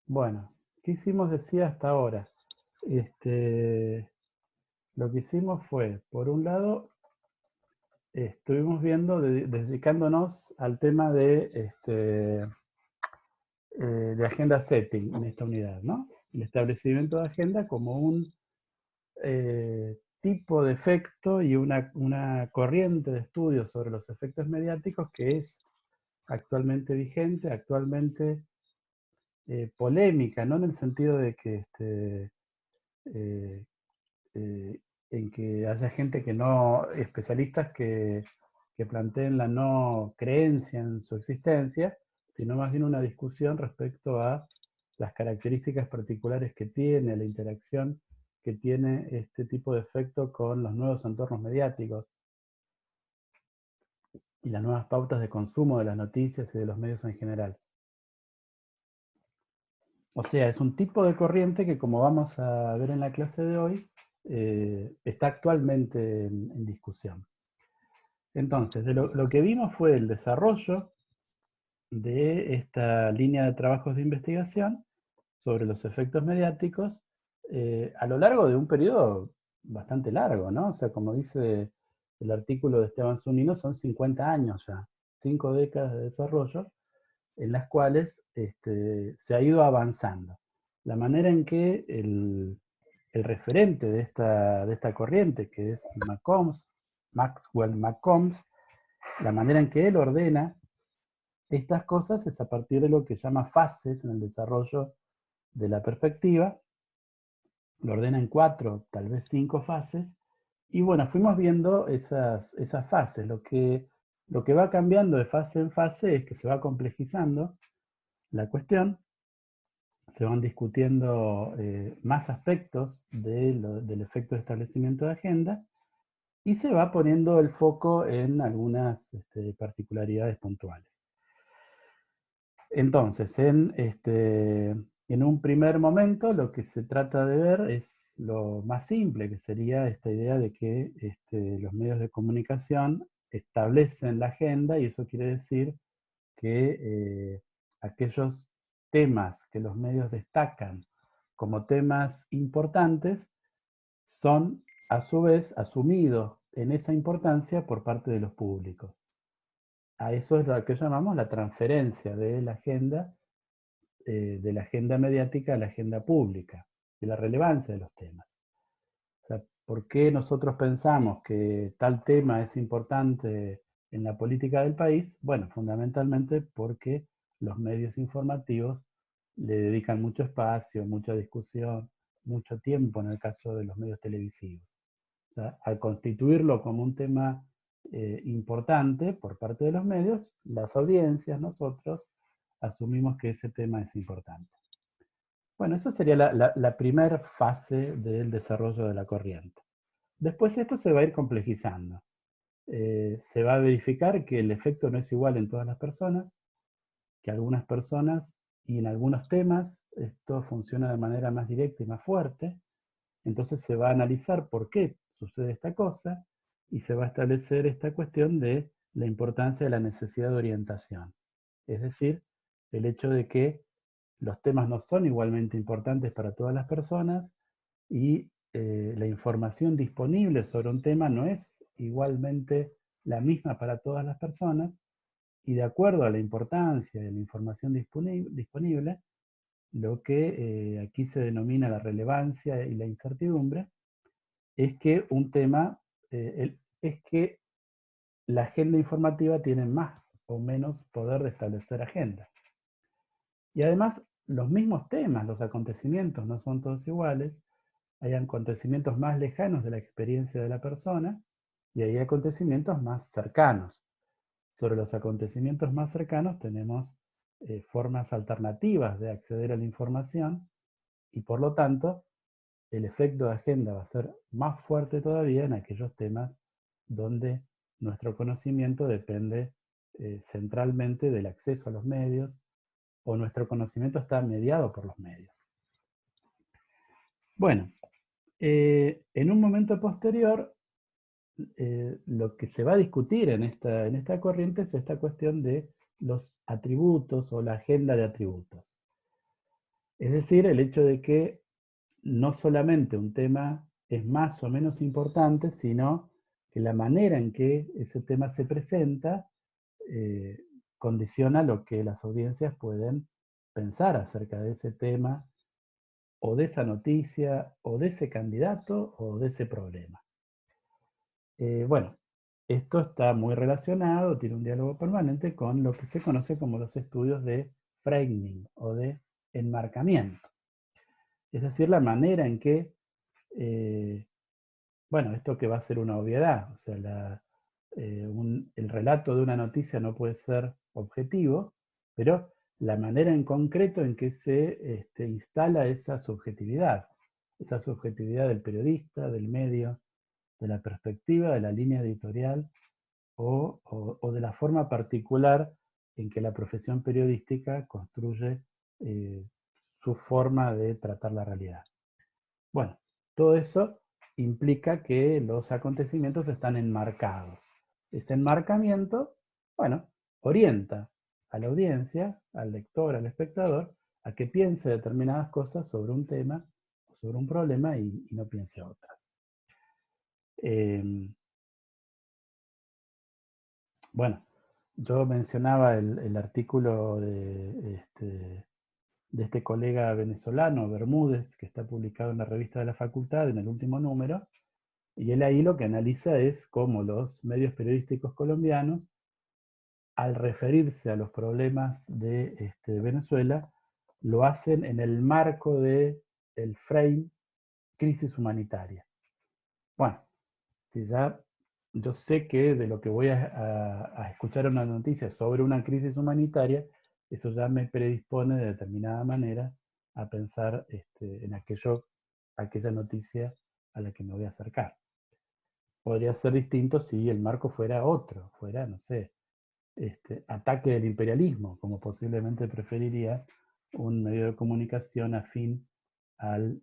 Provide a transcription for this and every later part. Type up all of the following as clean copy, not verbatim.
Bueno, ¿qué hicimos, decía, hasta ahora? Este, lo que hicimos fue, por un lado, estuvimos viendo, dedicándonos al tema de agenda setting en esta unidad, ¿no? El establecimiento de agenda como un tipo de efecto y una corriente de estudios sobre los efectos mediáticos que es actualmente vigente, actualmente polémica, no en el sentido de que eh, en que haya gente que no, especialistas que planteen la no creencia en su existencia, sino más bien una discusión respecto a las características particulares que tiene la interacción que tiene este tipo de efecto con los nuevos entornos mediáticos y las nuevas pautas de consumo de las noticias y de los medios en general. O sea, es un tipo de corriente que, como vamos a ver en la clase de hoy, está actualmente en discusión. Entonces, lo que vimos fue el desarrollo de esta línea de trabajos de investigación sobre los efectos mediáticos a lo largo de un periodo bastante largo, ¿no? O sea, como dice el artículo de Esteban Zunino, son 50 años ya, 5 décadas de desarrollo, en las cuales se ha ido avanzando. La manera en que el referente de esta corriente, que es Maxwell McCombs, la manera en que él ordena estas cosas es a partir de lo que llama fases en el desarrollo de la perspectiva, lo ordena en 4, tal vez 5 fases, y bueno, fuimos viendo esas fases. Lo que va cambiando de fase en fase es que se va complejizando la cuestión, se van discutiendo más aspectos del efecto de establecimiento de agenda, y se va poniendo el foco en algunas particularidades puntuales. Entonces, en un primer momento, lo que se trata de ver es lo más simple, que sería esta idea de que los medios de comunicación establecen la agenda, y eso quiere decir que aquellos temas que los medios destacan como temas importantes son a su vez asumidos en esa importancia por parte de los públicos. A eso es lo que llamamos la transferencia de la agenda mediática a la agenda pública, de la relevancia de los temas. O sea, ¿por qué nosotros pensamos que tal tema es importante en la política del país? Bueno, fundamentalmente porque los medios informativos le dedican mucho espacio, mucha discusión, mucho tiempo en el caso de los medios televisivos. O sea, al constituirlo como un tema importante por parte de los medios, las audiencias, nosotros, asumimos que ese tema es importante. Bueno, eso sería la primera fase del desarrollo de la corriente. Después esto se va a ir complejizando. Se va a verificar que el efecto no es igual en todas las personas, que algunas personas y en algunos temas esto funciona de manera más directa y más fuerte. Entonces se va a analizar por qué sucede esta cosa y se va a establecer esta cuestión de la importancia de la necesidad de orientación. Es decir, el hecho de que los temas no son igualmente importantes para todas las personas y la información disponible sobre un tema no es igualmente la misma para todas las personas, y de acuerdo a la importancia de la información disponible, lo que aquí se denomina la relevancia y la incertidumbre, es que un tema, es que la agenda informativa tiene más o menos poder de establecer agenda. Y además, los mismos temas, los acontecimientos no son todos iguales. Hay acontecimientos más lejanos de la experiencia de la persona y hay acontecimientos más cercanos. Sobre los acontecimientos más cercanos tenemos formas alternativas de acceder a la información, y por lo tanto el efecto de agenda va a ser más fuerte todavía en aquellos temas donde nuestro conocimiento depende centralmente del acceso a los medios, o nuestro conocimiento está mediado por los medios. Bueno, en un momento posterior, lo que se va a discutir en esta corriente es esta cuestión de los atributos o la agenda de atributos. Es decir, el hecho de que no solamente un tema es más o menos importante, sino que la manera en que ese tema se presenta eh, condiciona lo que las audiencias pueden pensar acerca de ese tema, o de esa noticia, o de ese candidato, o de ese problema. Bueno, esto está muy relacionado, tiene un diálogo permanente con lo que se conoce como los estudios de framing o de enmarcamiento. Es decir, la manera en que, bueno, esto que va a ser una obviedad, o sea, el relato de una noticia no puede ser objetivo, pero la manera en concreto en que se instala esa subjetividad del periodista, del medio, de la perspectiva, de la línea editorial o de la forma particular en que la profesión periodística construye eh, su forma de tratar la realidad. Bueno, todo eso implica que los acontecimientos están enmarcados. Ese enmarcamiento, bueno, orienta a la audiencia, al lector, al espectador, a que piense determinadas cosas sobre un tema o sobre un problema y no piense otras. Eh, bueno, yo mencionaba el artículo de este colega venezolano, Bermúdez, que está publicado en la revista de la facultad en el último número, y él ahí lo que analiza es cómo los medios periodísticos colombianos, al referirse a los problemas de Venezuela, lo hacen en el marco del frame crisis humanitaria. Bueno, si ya yo sé que de lo que voy a escuchar una noticia sobre una crisis humanitaria, eso ya me predispone de determinada manera a pensar en aquella noticia a la que me voy a acercar. Podría ser distinto si el marco fuera otro, fuera, no sé, ataque del imperialismo, como posiblemente preferiría un medio de comunicación afín al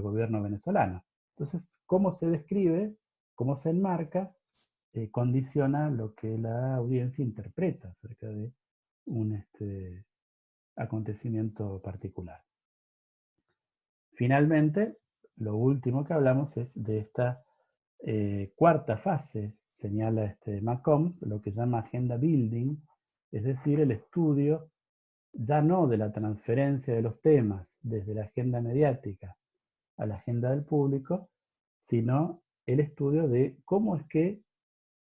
gobierno venezolano. Entonces, cómo se describe, cómo se enmarca, condiciona lo que la audiencia interpreta acerca de un acontecimiento particular. Finalmente, lo último que hablamos es de esta cuarta fase, señala McCombs, lo que llama agenda building, es decir, el estudio ya no de la transferencia de los temas desde la agenda mediática a la agenda del público, sino el estudio de cómo es que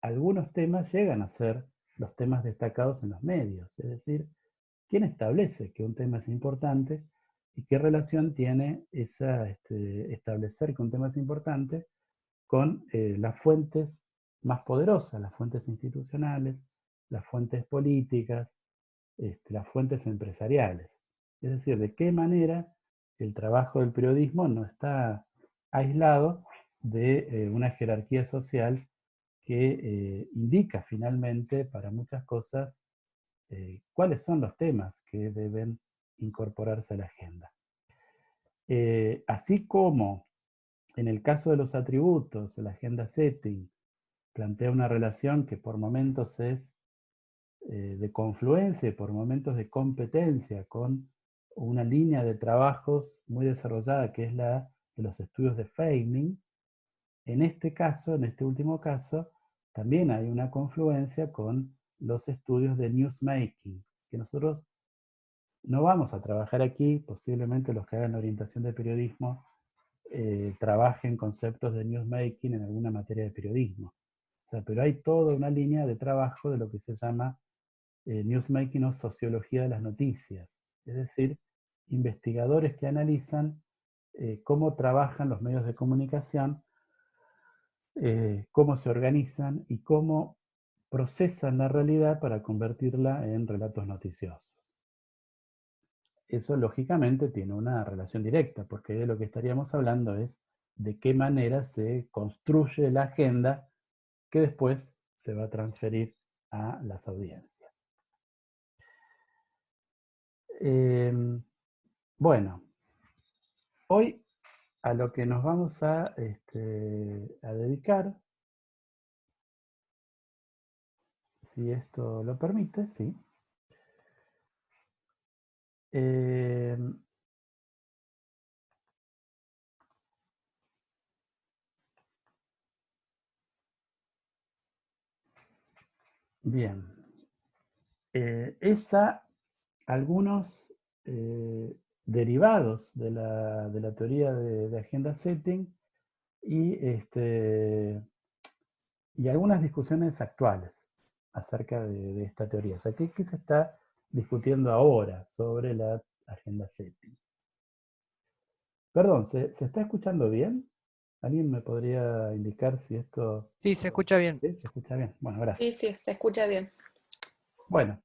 algunos temas llegan a ser los temas destacados en los medios, es decir, quién establece que un tema es importante y qué relación tiene establecer que un tema es importante con las fuentes más poderosas, las fuentes institucionales, las fuentes políticas, las fuentes empresariales. Es decir, de qué manera el trabajo del periodismo no está aislado de una jerarquía social que indica finalmente para muchas cosas cuáles son los temas que deben incorporarse a la agenda. Así como en el caso de los atributos, la agenda setting plantea una relación que por momentos es de confluencia, por momentos de competencia, con una línea de trabajos muy desarrollada que es la de los estudios de framing. En este caso, en este último caso, también hay una confluencia con los estudios de newsmaking, que nosotros no vamos a trabajar aquí, posiblemente los que hagan orientación de periodismo trabajen conceptos de newsmaking en alguna materia de periodismo. O sea, pero hay toda una línea de trabajo de lo que se llama newsmaking o sociología de las noticias, es decir, investigadores que analizan cómo trabajan los medios de comunicación, cómo se organizan y cómo procesan la realidad para convertirla en relatos noticiosos. Eso lógicamente tiene una relación directa, porque de lo que estaríamos hablando es de qué manera se construye la agenda que después se va a transferir a las audiencias. Bueno, hoy a lo que nos vamos a dedicar, si esto lo permite, sí, Bien. Algunos derivados de la teoría de agenda setting y, y algunas discusiones actuales acerca de esta teoría. O sea, ¿qué se está discutiendo ahora sobre la agenda setting? Perdón, ¿se está escuchando bien? ¿Alguien me podría indicar si esto... Sí, se escucha bien. ¿Sí? ¿Se escucha bien? Bueno, Sí, gracias. sí, se escucha bien. Bueno,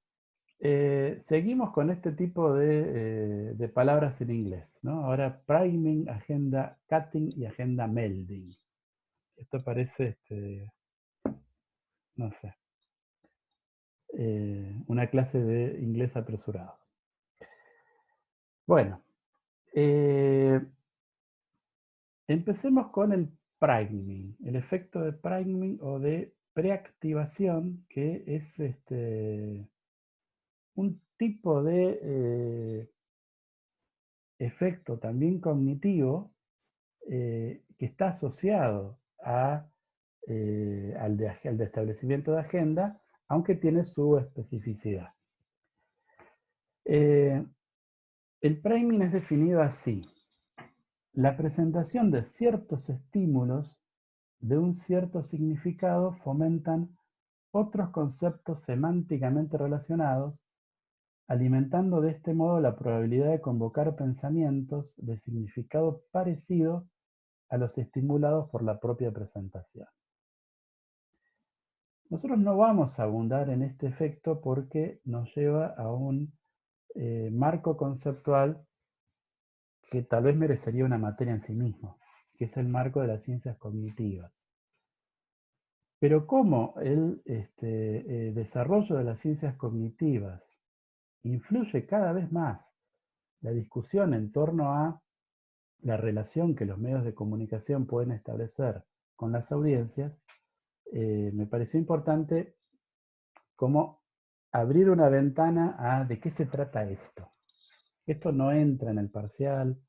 seguimos con este tipo de palabras en inglés, ¿no? Ahora priming, agenda cutting y agenda melding. Esto parece, no sé, una clase de inglés apresurado. Bueno, empecemos con el priming, el efecto de priming o de preactivación, que es un tipo de efecto también cognitivo que está asociado al de establecimiento de agenda, aunque tiene su especificidad. El priming es definido así: la presentación de ciertos estímulos de un cierto significado fomentan otros conceptos semánticamente relacionados, alimentando de este modo la probabilidad de convocar pensamientos de significado parecido a los estimulados por la propia presentación. Nosotros no vamos a abundar en este efecto porque nos lleva a un marco conceptual que tal vez merecería una materia en sí mismo, que es el marco de las ciencias cognitivas. Pero cómo el desarrollo de las ciencias cognitivas influye cada vez más la discusión en torno a la relación que los medios de comunicación pueden establecer con las audiencias, me pareció importante como abrir una ventana a de qué se trata esto. Esto no entra en el parcial,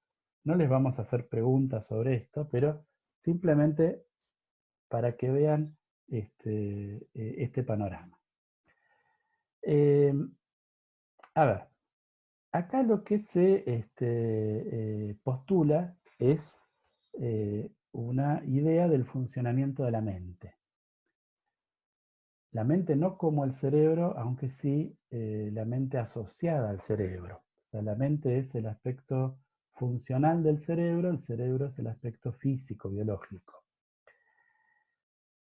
no les vamos a hacer preguntas sobre esto, pero simplemente para que vean este panorama. A ver, acá lo que se postula es una idea del funcionamiento de la mente. La mente no como el cerebro, aunque sí la mente asociada al cerebro. O sea, la mente es el aspecto funcional del cerebro, el cerebro es el aspecto físico, biológico.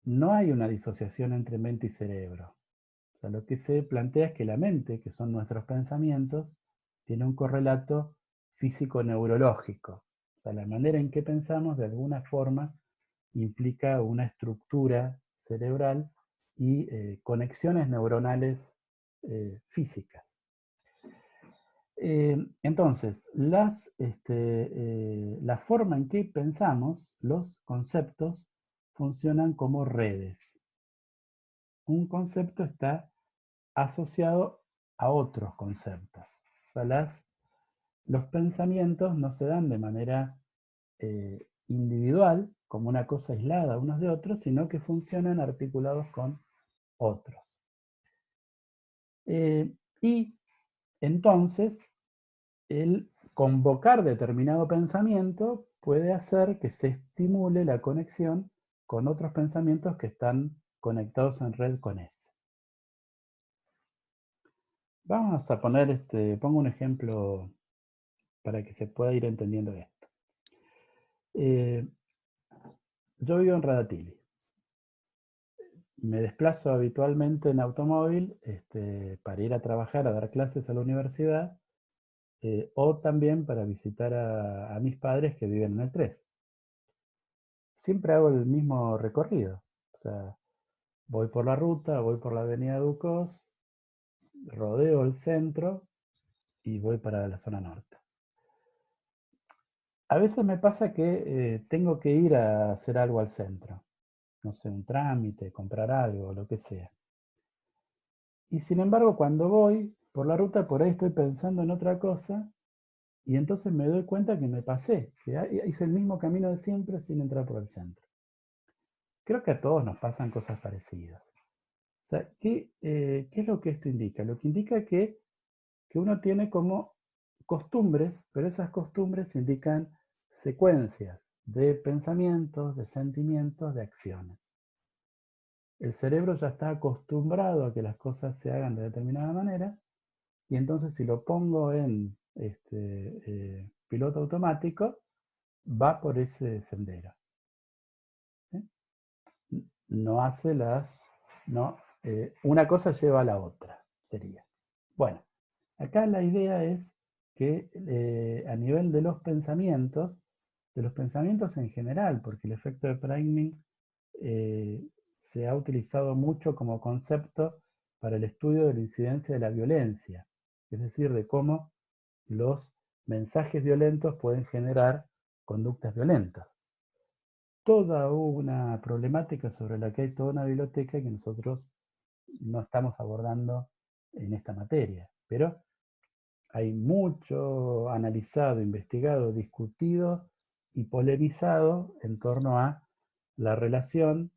No hay una disociación entre mente y cerebro. O sea, lo que se plantea es que la mente, que son nuestros pensamientos, tiene un correlato físico-neurológico. O sea, la manera en que pensamos de alguna forma implica una estructura cerebral y conexiones neuronales físicas. Entonces, la forma en que pensamos, los conceptos, funcionan como redes. Un concepto está asociado a otros conceptos. O sea, los pensamientos no se dan de manera individual, como una cosa aislada unos de otros, sino que funcionan articulados con otros. Y entonces, el convocar determinado pensamiento puede hacer que se estimule la conexión con otros pensamientos que están conectados en red con ese. Vamos a poner, pongo un ejemplo para que se pueda ir entendiendo esto. Yo vivo en Radatili. Me desplazo habitualmente en automóvil para ir a trabajar, a dar clases a la universidad, o también para visitar a mis padres que viven en el 3. Siempre hago el mismo recorrido. O sea, voy por la ruta, voy por la avenida Ducos, rodeo el centro y voy para la zona norte. A veces me pasa que tengo que ir a hacer algo al centro. No sé, un trámite, comprar algo, lo que sea. Y sin embargo, cuando voy por la ruta, por ahí estoy pensando en otra cosa y entonces me doy cuenta que me pasé, que hice el mismo camino de siempre sin entrar por el centro. Creo que a todos nos pasan cosas parecidas. O sea, ¿qué es lo que esto indica? Lo que indica que uno tiene como costumbres, pero esas costumbres indican secuencias de pensamientos, de sentimientos, de acciones. El cerebro ya está acostumbrado a que las cosas se hagan de determinada manera, y entonces si lo pongo en piloto automático, va por ese sendero. ¿Sí? No hace las... No, una cosa lleva a la otra, sería. Bueno, acá la idea es que a nivel de los pensamientos en general, porque el efecto de priming eh, se ha utilizado mucho como concepto para el estudio de la incidencia de la violencia, es decir, de cómo los mensajes violentos pueden generar conductas violentas. Toda una problemática sobre la que hay toda una biblioteca que nosotros no estamos abordando en esta materia, pero hay mucho analizado, investigado, discutido y polemizado en torno a la relación,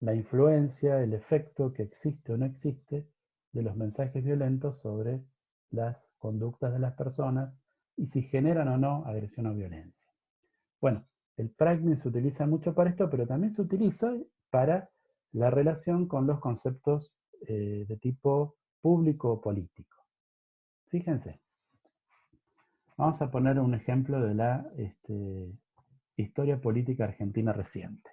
la influencia, el efecto que existe o no existe de los mensajes violentos sobre las conductas de las personas y si generan o no agresión o violencia. Bueno, el pragmatismo se utiliza mucho para esto, pero también se utiliza para la relación con los conceptos de tipo público o político. Fíjense, vamos a poner un ejemplo de la historia política argentina reciente.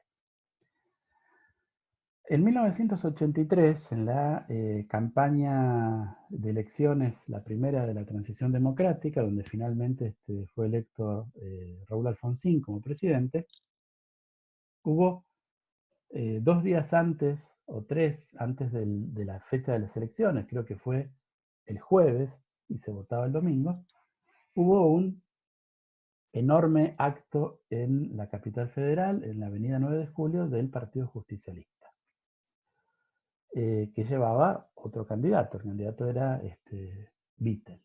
En 1983, en la campaña de elecciones, la primera de la transición democrática, donde finalmente fue electo Raúl Alfonsín como presidente, hubo 2 días antes o 3 antes de la fecha de las elecciones, creo que fue el jueves y se votaba el domingo, hubo un enorme acto en la capital federal, en la avenida 9 de Julio, del Partido Justicialista, que llevaba otro candidato. El candidato era Vittel.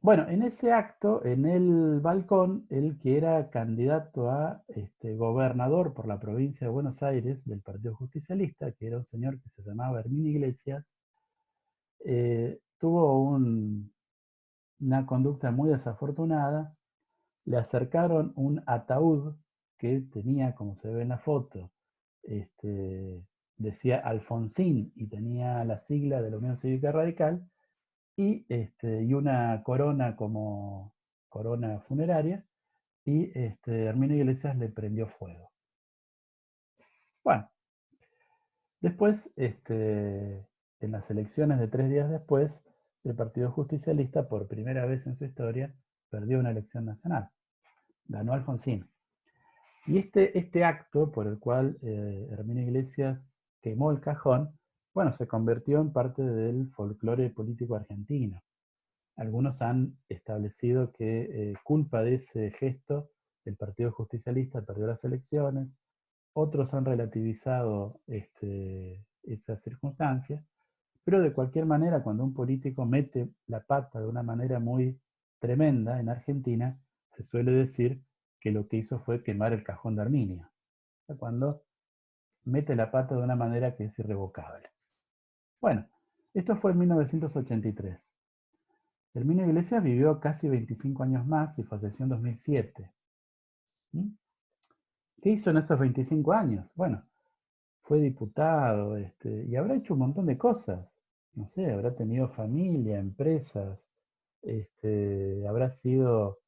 Bueno, en ese acto, en el balcón, el que era candidato a gobernador por la provincia de Buenos Aires del Partido Justicialista, que era un señor que se llamaba Herminio Iglesias, tuvo una conducta muy desafortunada. Le acercaron un ataúd que tenía, como se ve en la foto, decía Alfonsín y tenía la sigla de la Unión Cívica Radical y una corona como corona funeraria, y Herminio Iglesias le prendió fuego. Bueno, después, en las elecciones de 3 días después, el Partido Justicialista, por primera vez en su historia, perdió una elección nacional. Ganó Alfonsín. Y este acto por el cual Herminio Iglesias quemó el cajón, bueno, se convirtió en parte del folclore político argentino. Algunos han establecido que culpa de ese gesto el Partido Justicialista perdió las elecciones, otros han relativizado esa circunstancia, pero de cualquier manera cuando un político mete la pata de una manera muy tremenda en Argentina, se suele decir que lo que hizo fue quemar el cajón de Herminio, o sea, cuando mete la pata de una manera que es irrevocable. Bueno, esto fue en 1983. Herminio Iglesias vivió casi 25 años más y falleció en 2007. ¿Mm? ¿Qué hizo en esos 25 años? Bueno, fue diputado y habrá hecho un montón de cosas. No sé, habrá tenido familia, empresas, habrá sido,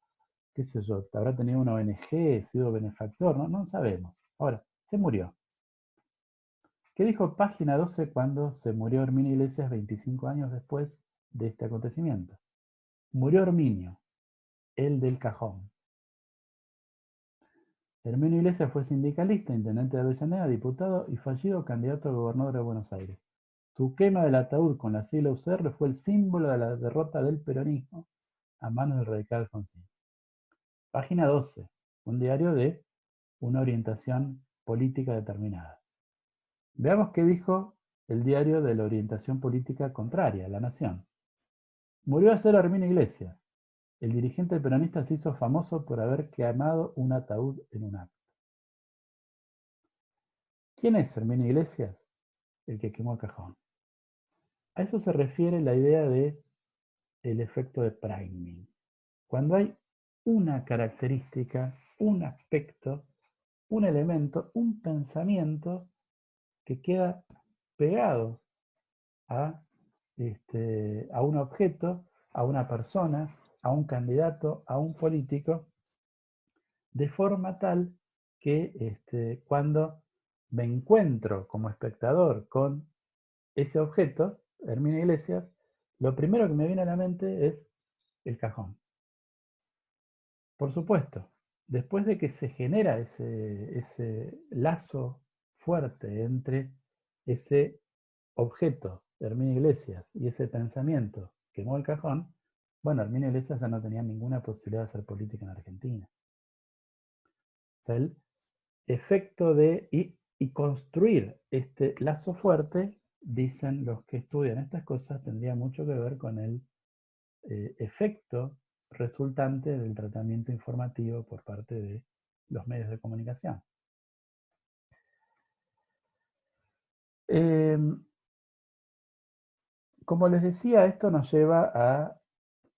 qué sé yo, habrá tenido una ONG, sido benefactor, no sabemos. Ahora, se murió. ¿Qué dijo Página 12 cuando se murió Herminio Iglesias 25 años después de este acontecimiento? Murió Herminio, el del cajón. Herminio Iglesias fue sindicalista, intendente de Avellaneda, diputado y fallido candidato a gobernador de Buenos Aires. Su quema del ataúd con la sigla UCR fue el símbolo de la derrota del peronismo a manos del radical Alfonsín. Página 12, un diario de una orientación política determinada. Veamos qué dijo el diario de la orientación política contraria, La Nación. Murió ayer Herminio Iglesias. El dirigente peronista se hizo famoso por haber quemado un ataúd en un acto. ¿Quién es Herminio Iglesias? el que quemó el cajón. A eso se refiere la idea de el efecto de priming. Cuando hay una característica, un aspecto, un elemento, un pensamiento que queda pegado a, a un objeto, a una persona, a un candidato, a un político, de forma tal que cuando me encuentro como espectador con ese objeto, Herminio Iglesias, lo primero que me viene a la mente es el cajón. Por supuesto, después de que se genera ese lazo fuerte entre ese objeto, Herminio Iglesias, y ese pensamiento, quemó el cajón, bueno, Herminio Iglesias ya no tenía ninguna posibilidad de hacer política en Argentina. O sea, el efecto de y construir este lazo fuerte, dicen los que estudian estas cosas, tendría mucho que ver con el efecto resultante del tratamiento informativo por parte de los medios de comunicación. Como les decía, esto nos lleva a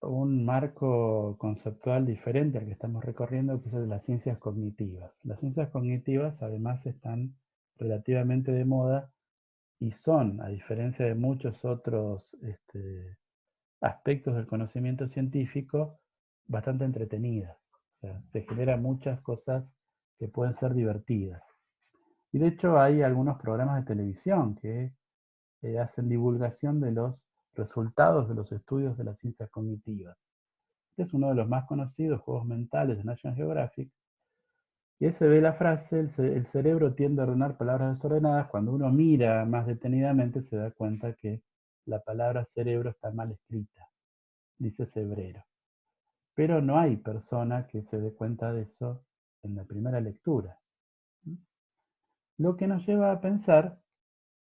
un marco conceptual diferente al que estamos recorriendo, que es el de las ciencias cognitivas. Las ciencias cognitivas además están relativamente de moda y son, a diferencia de muchos otros aspectos del conocimiento científico, bastante entretenidas. O sea, se generan muchas cosas que pueden ser divertidas. Y de hecho hay algunos programas de televisión que hacen divulgación de los resultados de los estudios de las ciencias cognitivas. Este es uno de los más conocidos, Juegos Mentales de National Geographic. Y ahí se ve la frase, el cerebro tiende a ordenar palabras desordenadas. Cuando uno mira más detenidamente se da cuenta que la palabra cerebro está mal escrita, dice cebrero. Pero no hay persona que se dé cuenta de eso en la primera lectura. Lo que nos lleva a pensar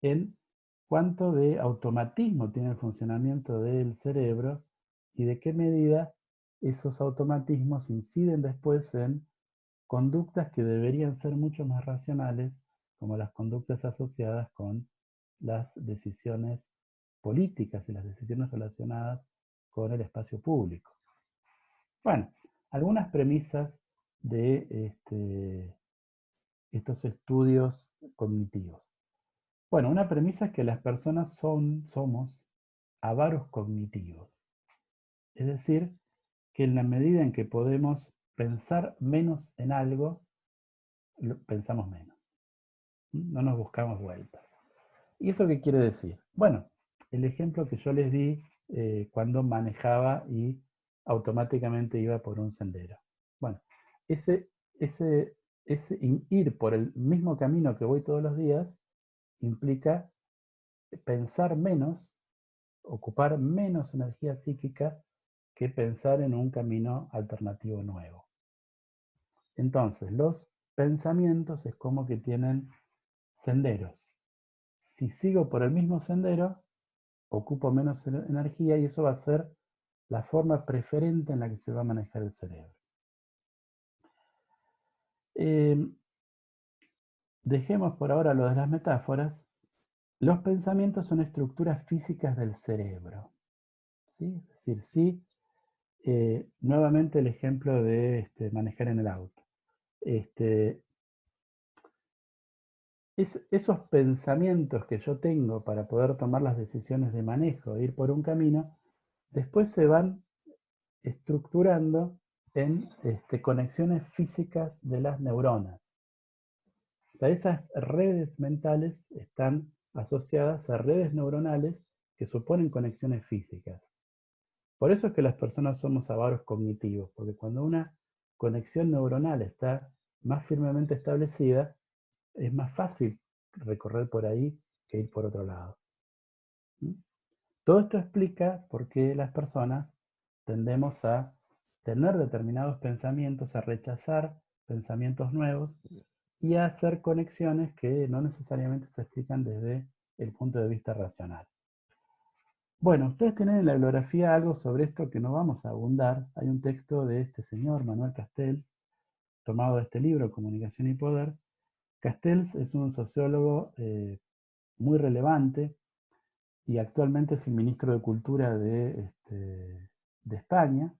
en cuánto de automatismo tiene el funcionamiento del cerebro y de qué medida esos automatismos inciden después en conductas que deberían ser mucho más racionales, como las conductas asociadas con las decisiones políticas y las decisiones relacionadas con el espacio público. Bueno, algunas premisas de estos estudios cognitivos. Bueno, una premisa es que las personas somos avaros cognitivos. Es decir, que en la medida en que podemos pensar menos en algo, pensamos menos. No nos buscamos vueltas. ¿Y eso qué quiere decir? Bueno, el ejemplo que yo les di cuando manejaba y automáticamente iba por un sendero. Bueno, ese, ese, ese ir por el mismo camino que voy todos los días implica pensar menos, ocupar menos energía psíquica que pensar en un camino alternativo nuevo. Entonces, los pensamientos es como que tienen senderos. Si sigo por el mismo sendero, ocupo menos energía y eso va a ser la forma preferente en la que se va a manejar el cerebro. Dejemos por ahora lo de las metáforas. Los pensamientos son estructuras físicas del cerebro. ¿Sí? Es decir, sí, nuevamente el ejemplo de manejar en el auto. Esos pensamientos que yo tengo para poder tomar las decisiones de manejo, ir por un camino, después se van estructurando en conexiones físicas de las neuronas. O sea, esas redes mentales están asociadas a redes neuronales que suponen conexiones físicas. Por eso es que las personas somos avaros cognitivos, porque cuando una conexión neuronal está más firmemente establecida, es más fácil recorrer por ahí que ir por otro lado. Todo esto explica por qué las personas tendemos a tener determinados pensamientos, a rechazar pensamientos nuevos y a hacer conexiones que no necesariamente se explican desde el punto de vista racional. Bueno, ustedes tienen en la bibliografía algo sobre esto que no vamos a abundar. Hay un texto de este señor, Manuel Castells, tomado de este libro, Comunicación y Poder. Castells es un sociólogo muy relevante y actualmente es el ministro de Cultura de España.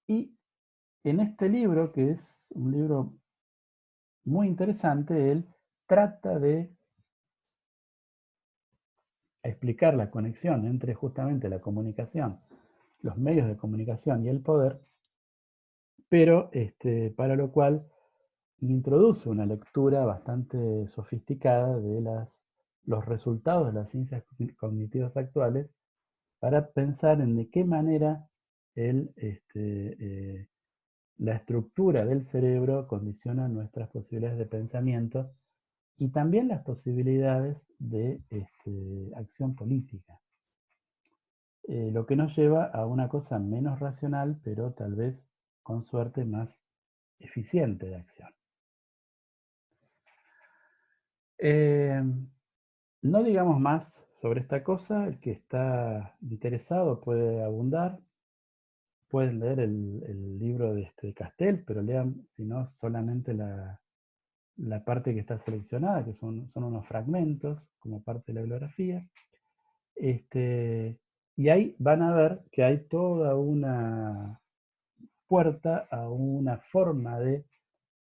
Y en este libro, que es un libro muy interesante, él trata de explicar la conexión entre justamente la comunicación, los medios de comunicación y el poder, pero para lo cual introduce una lectura bastante sofisticada de los resultados de las ciencias cognitivas actuales para pensar en de qué manera el, la estructura del cerebro condiciona nuestras posibilidades de pensamiento y también las posibilidades de acción política. Lo que nos lleva a una cosa menos racional, pero tal vez con suerte más eficiente de acción. No digamos más sobre esta cosa, el que está interesado puede abundar, pueden leer el libro de Castells, pero lean, si no, solamente la parte que está seleccionada, que son unos fragmentos como parte de la bibliografía. Y ahí van a ver que hay toda una puerta a una forma de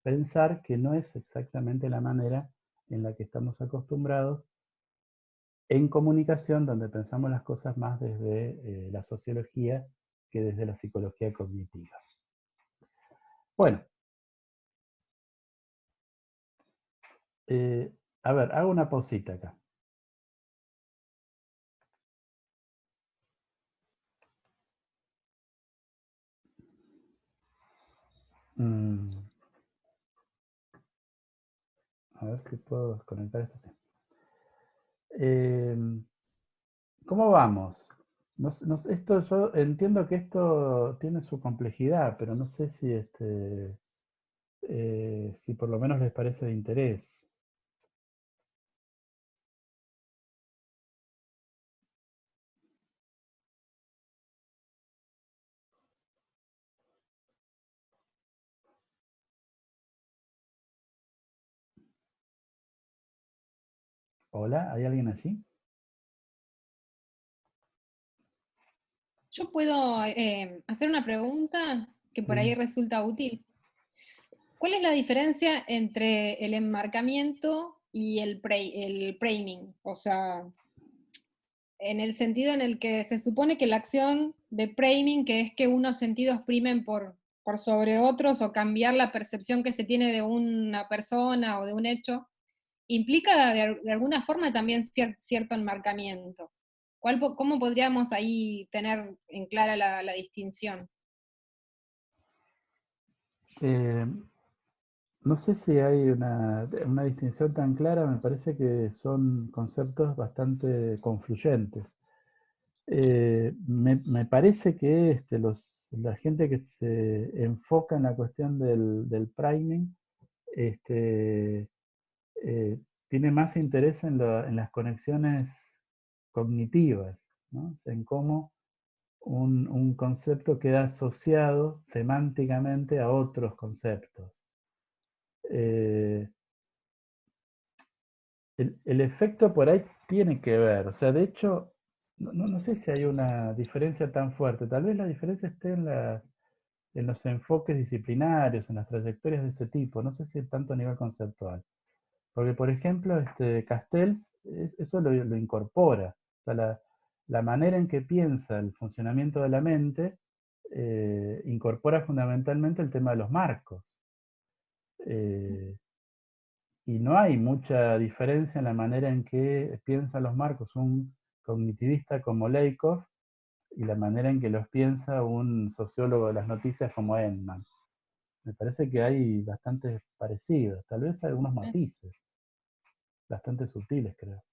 pensar que no es exactamente la manera en la que estamos acostumbrados en comunicación, donde pensamos las cosas más desde la sociología que desde la psicología cognitiva. Bueno, a ver, hago una pausita acá. A ver si puedo desconectar esto. Sí. ¿Cómo vamos? Esto, yo entiendo que esto tiene su complejidad, pero no sé si, si por lo menos les parece de interés. Hola, ¿hay alguien allí? Yo puedo hacer una pregunta que por ahí Sí. resulta útil. ¿Cuál es la diferencia entre el enmarcamiento y el framing? O sea, en el sentido en el que se supone que la acción de framing, que es que unos sentidos primen por sobre otros o cambiar la percepción que se tiene de una persona o de un hecho, implica de alguna forma también cierto enmarcamiento. ¿Cómo podríamos ahí tener en clara la distinción? Eh, no sé si hay una distinción tan clara, me parece que son conceptos bastante confluyentes. Me parece que la gente que se enfoca en la cuestión del priming este, tiene más interés en las conexiones cognitivas, ¿no? O sea, en cómo un concepto queda asociado semánticamente a otros conceptos. Eh, el efecto por ahí tiene que ver, o sea, de hecho, no sé si hay una diferencia tan fuerte, tal vez la diferencia esté en los enfoques disciplinarios, en las trayectorias de ese tipo, no sé si tanto a nivel conceptual. Porque, por ejemplo, Castells eso lo incorpora. O sea, la manera en que piensa el funcionamiento de la mente incorpora fundamentalmente el tema de los marcos. Eh, y no hay mucha diferencia en la manera en que piensan los marcos un cognitivista como Lakoff y la manera en que los piensa un sociólogo de las noticias como Edman. Me parece que hay bastantes parecidos, tal vez algunos matices, bastante sutiles, creo.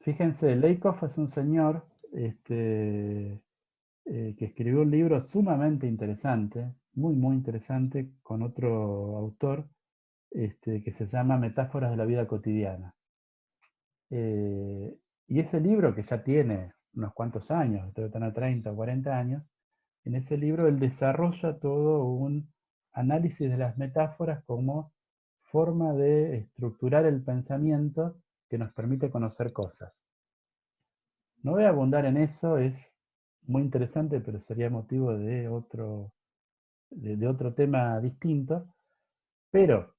Fíjense, Lakoff es un señor que escribió un libro sumamente interesante, muy interesante, con otro autor, que se llama Metáforas de la vida cotidiana. Y ese libro, que ya tiene unos cuantos años, debe tener 30 o 40 años, en ese libro él desarrolla todo un análisis de las metáforas como forma de estructurar el pensamiento que nos permite conocer cosas. No voy a abundar en eso, es muy interesante, pero sería motivo de otro tema distinto. Pero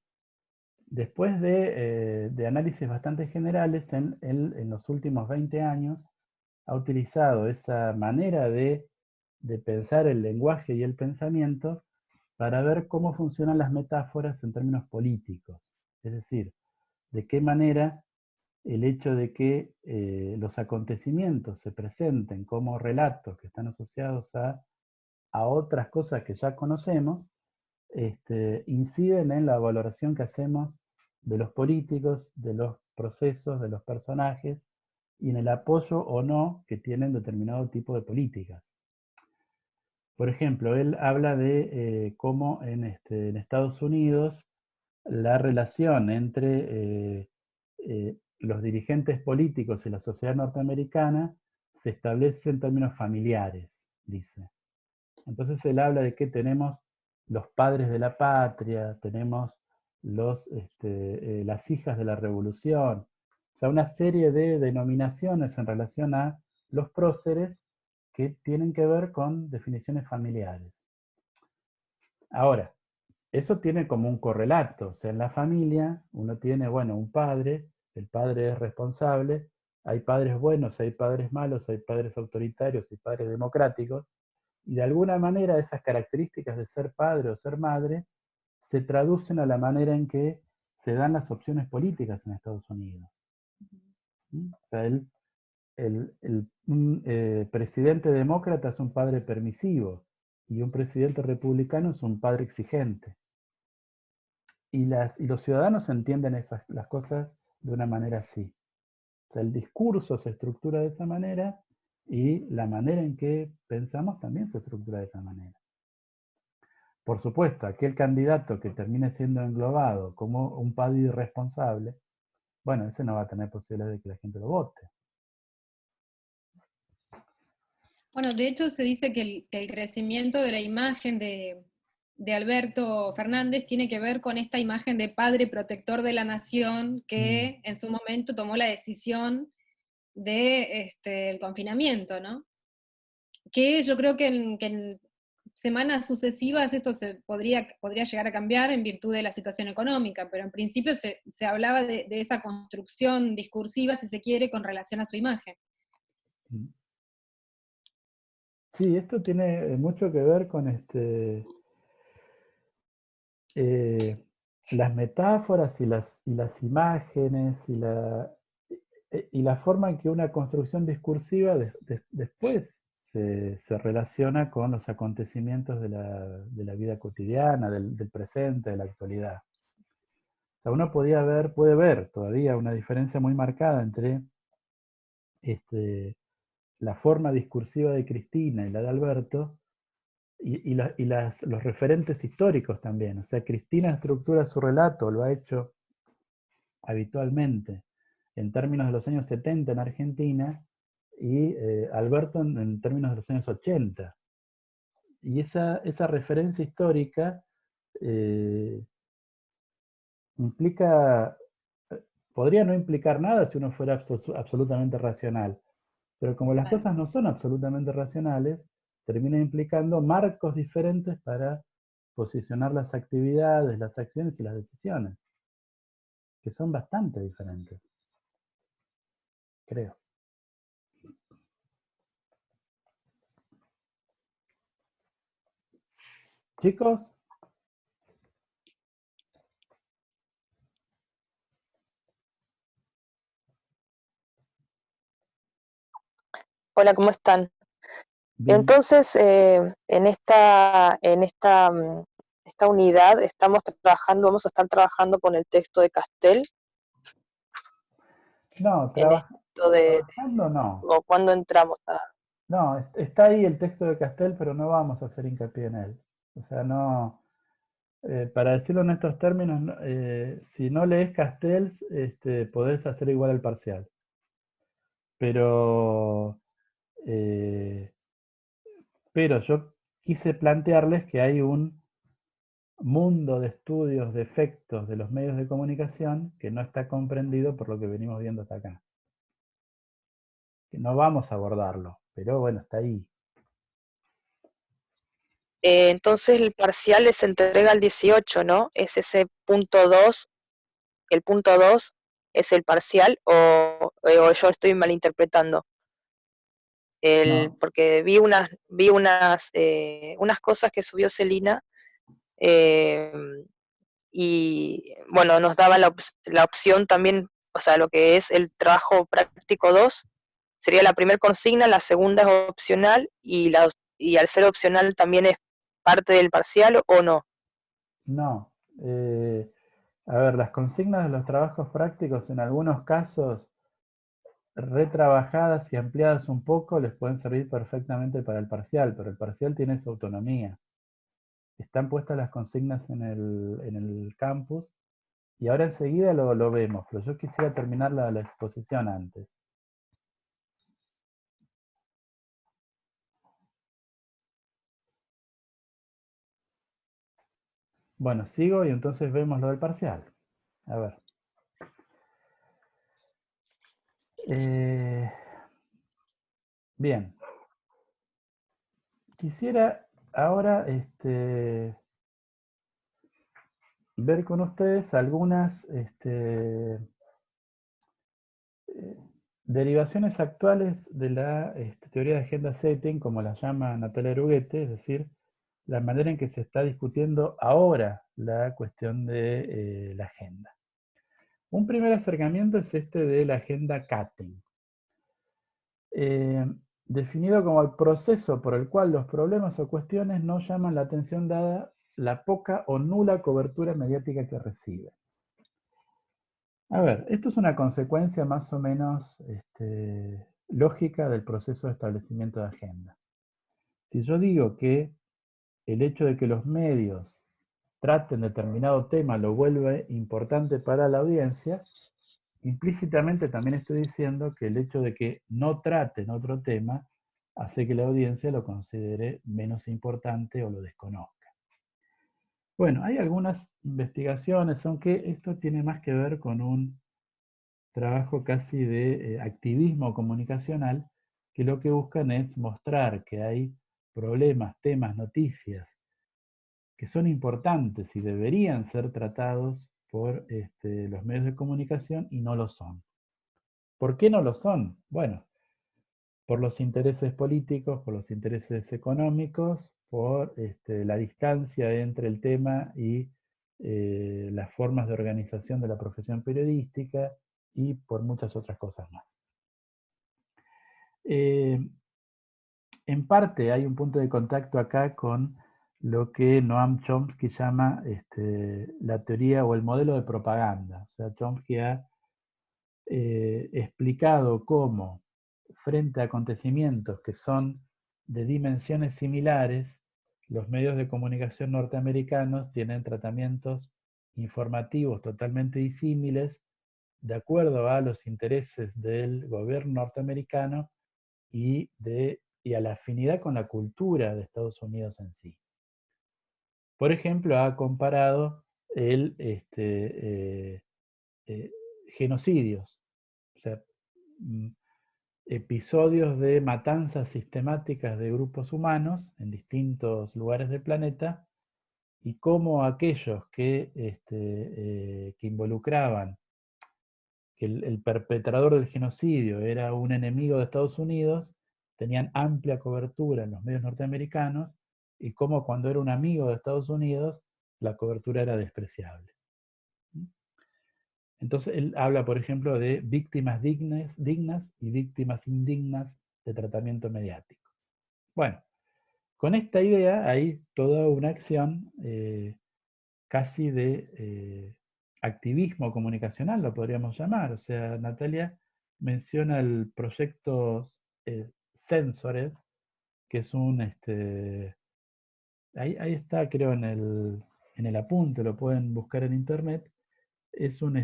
después de análisis bastante generales, en los últimos 20 años ha utilizado esa manera de pensar el lenguaje y el pensamiento para ver cómo funcionan las metáforas en términos políticos. Es decir, de qué manera el hecho de que los acontecimientos se presenten como relatos que están asociados a otras cosas que ya conocemos, inciden en la valoración que hacemos de los políticos, de los procesos, de los personajes, y en el apoyo o no que tienen determinado tipo de políticas. Por ejemplo, él habla de cómo en Estados Unidos la relación entre los dirigentes políticos y la sociedad norteamericana se establece en términos familiares, dice. Entonces él habla de que tenemos los padres de la patria, tenemos las hijas de la revolución, o sea, una serie de denominaciones en relación a los próceres que tienen que ver con definiciones familiares. Ahora, eso tiene como un correlato, o sea, en la familia uno tiene, bueno, un padre, el padre es responsable, hay padres buenos, hay padres malos, hay padres autoritarios y padres democráticos, y de alguna manera esas características de ser padre o ser madre se traducen a la manera en que se dan las opciones políticas en Estados Unidos. O sea, un presidente demócrata es un padre permisivo y un presidente republicano es un padre exigente. Y los ciudadanos entienden las cosas de una manera así. O sea, el discurso se estructura de esa manera y la manera en que pensamos también se estructura de esa manera. Por supuesto, aquel candidato que termine siendo englobado como un padre irresponsable, bueno, ese no va a tener posibilidad de que la gente lo vote. Bueno, de hecho se dice que el crecimiento de la imagen de Alberto Fernández tiene que ver con esta imagen de padre protector de la nación que en su momento tomó la decisión de el confinamiento, ¿no? Que yo creo que en semanas sucesivas esto podría llegar a cambiar en virtud de la situación económica, pero en principio se hablaba de esa construcción discursiva, si se quiere, con relación a su imagen. Sí, esto tiene mucho que ver con las metáforas y las imágenes y la forma en que una construcción discursiva después se relaciona con los acontecimientos de la vida cotidiana, del presente, de la actualidad. O sea, uno puede ver todavía una diferencia muy marcada entre la forma discursiva de Cristina y la de Alberto, los referentes históricos también. O sea, Cristina estructura su relato, lo ha hecho habitualmente en términos de los años 70 en Argentina y Alberto en términos de los años 80. Y esa referencia histórica implica, podría no implicar nada si uno fuera absolutamente racional, pero como las cosas no son absolutamente racionales, termina implicando marcos diferentes para posicionar las actividades, las acciones y las decisiones, que son bastante diferentes, creo. Chicos. Hola, ¿cómo están? Bien. Entonces, en esta unidad vamos a estar trabajando con el texto de Castel. No, trabajando no. ¿O cuándo entramos a...? No, está ahí el texto de Castel, pero no vamos a hacer hincapié en él. O sea, no, para decirlo en estos términos, si no lees Castel, podés hacer igual el parcial. Pero yo quise plantearles que hay un mundo de estudios de efectos de los medios de comunicación que no está comprendido por lo que venimos viendo hasta acá. Que no vamos a abordarlo, pero bueno, está ahí. Entonces el parcial se entrega al 18, ¿no? Es ese punto 2, el punto 2 es el parcial, o yo estoy malinterpretando. No, Porque vi unas cosas que subió Celina, eh, y bueno, nos daba la opción también, o sea, lo que es el trabajo práctico 2 sería la primera consigna, la segunda es opcional, y al ser opcional también es parte del parcial, ¿o no? no. A ver, las consignas de los trabajos prácticos en algunos casos retrabajadas y ampliadas un poco les pueden servir perfectamente para el parcial, pero el parcial tiene su autonomía. Están puestas las consignas en el campus y ahora enseguida lo vemos, pero yo quisiera terminar la exposición antes. Bueno, sigo y entonces vemos lo del parcial. A ver. Bien. Quisiera ahora ver con ustedes algunas derivaciones actuales de la teoría de agenda setting, como la llama Natalia Aruguete, es decir, la manera en que se está discutiendo ahora la cuestión de la agenda. Un primer acercamiento es este de la agenda cutting, definido como el proceso por el cual los problemas o cuestiones no llaman la atención dada la poca o nula cobertura mediática que reciben. A ver, esto es una consecuencia más o menos lógica del proceso de establecimiento de agenda. Si yo digo que el hecho de que los medios traten determinado tema lo vuelve importante para la audiencia, implícitamente también estoy diciendo que el hecho de que no traten otro tema hace que la audiencia lo considere menos importante o lo desconozca. Bueno, hay algunas investigaciones, aunque esto tiene más que ver con un trabajo casi de activismo comunicacional, que lo que buscan es mostrar que hay problemas, temas, noticias que son importantes y deberían ser tratados por los medios de comunicación y no lo son. ¿Por qué no lo son? Bueno, por los intereses políticos, por los intereses económicos, por la distancia entre el tema y las formas de organización de la profesión periodística y por muchas otras cosas más. En parte hay un punto de contacto acá con lo que Noam Chomsky llama la teoría o el modelo de propaganda. O sea, Chomsky ha explicado cómo, frente a acontecimientos que son de dimensiones similares, los medios de comunicación norteamericanos tienen tratamientos informativos totalmente disímiles de acuerdo a los intereses del gobierno norteamericano y a la afinidad con la cultura de Estados Unidos en sí. Por ejemplo, ha comparado el genocidios, o sea, episodios de matanzas sistemáticas de grupos humanos en distintos lugares del planeta y cómo aquellos que involucraban que el perpetrador del genocidio era un enemigo de Estados Unidos, tenían amplia cobertura en los medios norteamericanos, y cómo cuando era un amigo de Estados Unidos, la cobertura era despreciable. Entonces él habla, por ejemplo, de víctimas dignas y víctimas indignas de tratamiento mediático. Bueno, con esta idea hay toda una acción casi de activismo comunicacional, lo podríamos llamar. O sea, Natalia menciona el proyecto Censored, que es un, ahí está creo en el apunte, lo pueden buscar en internet, es un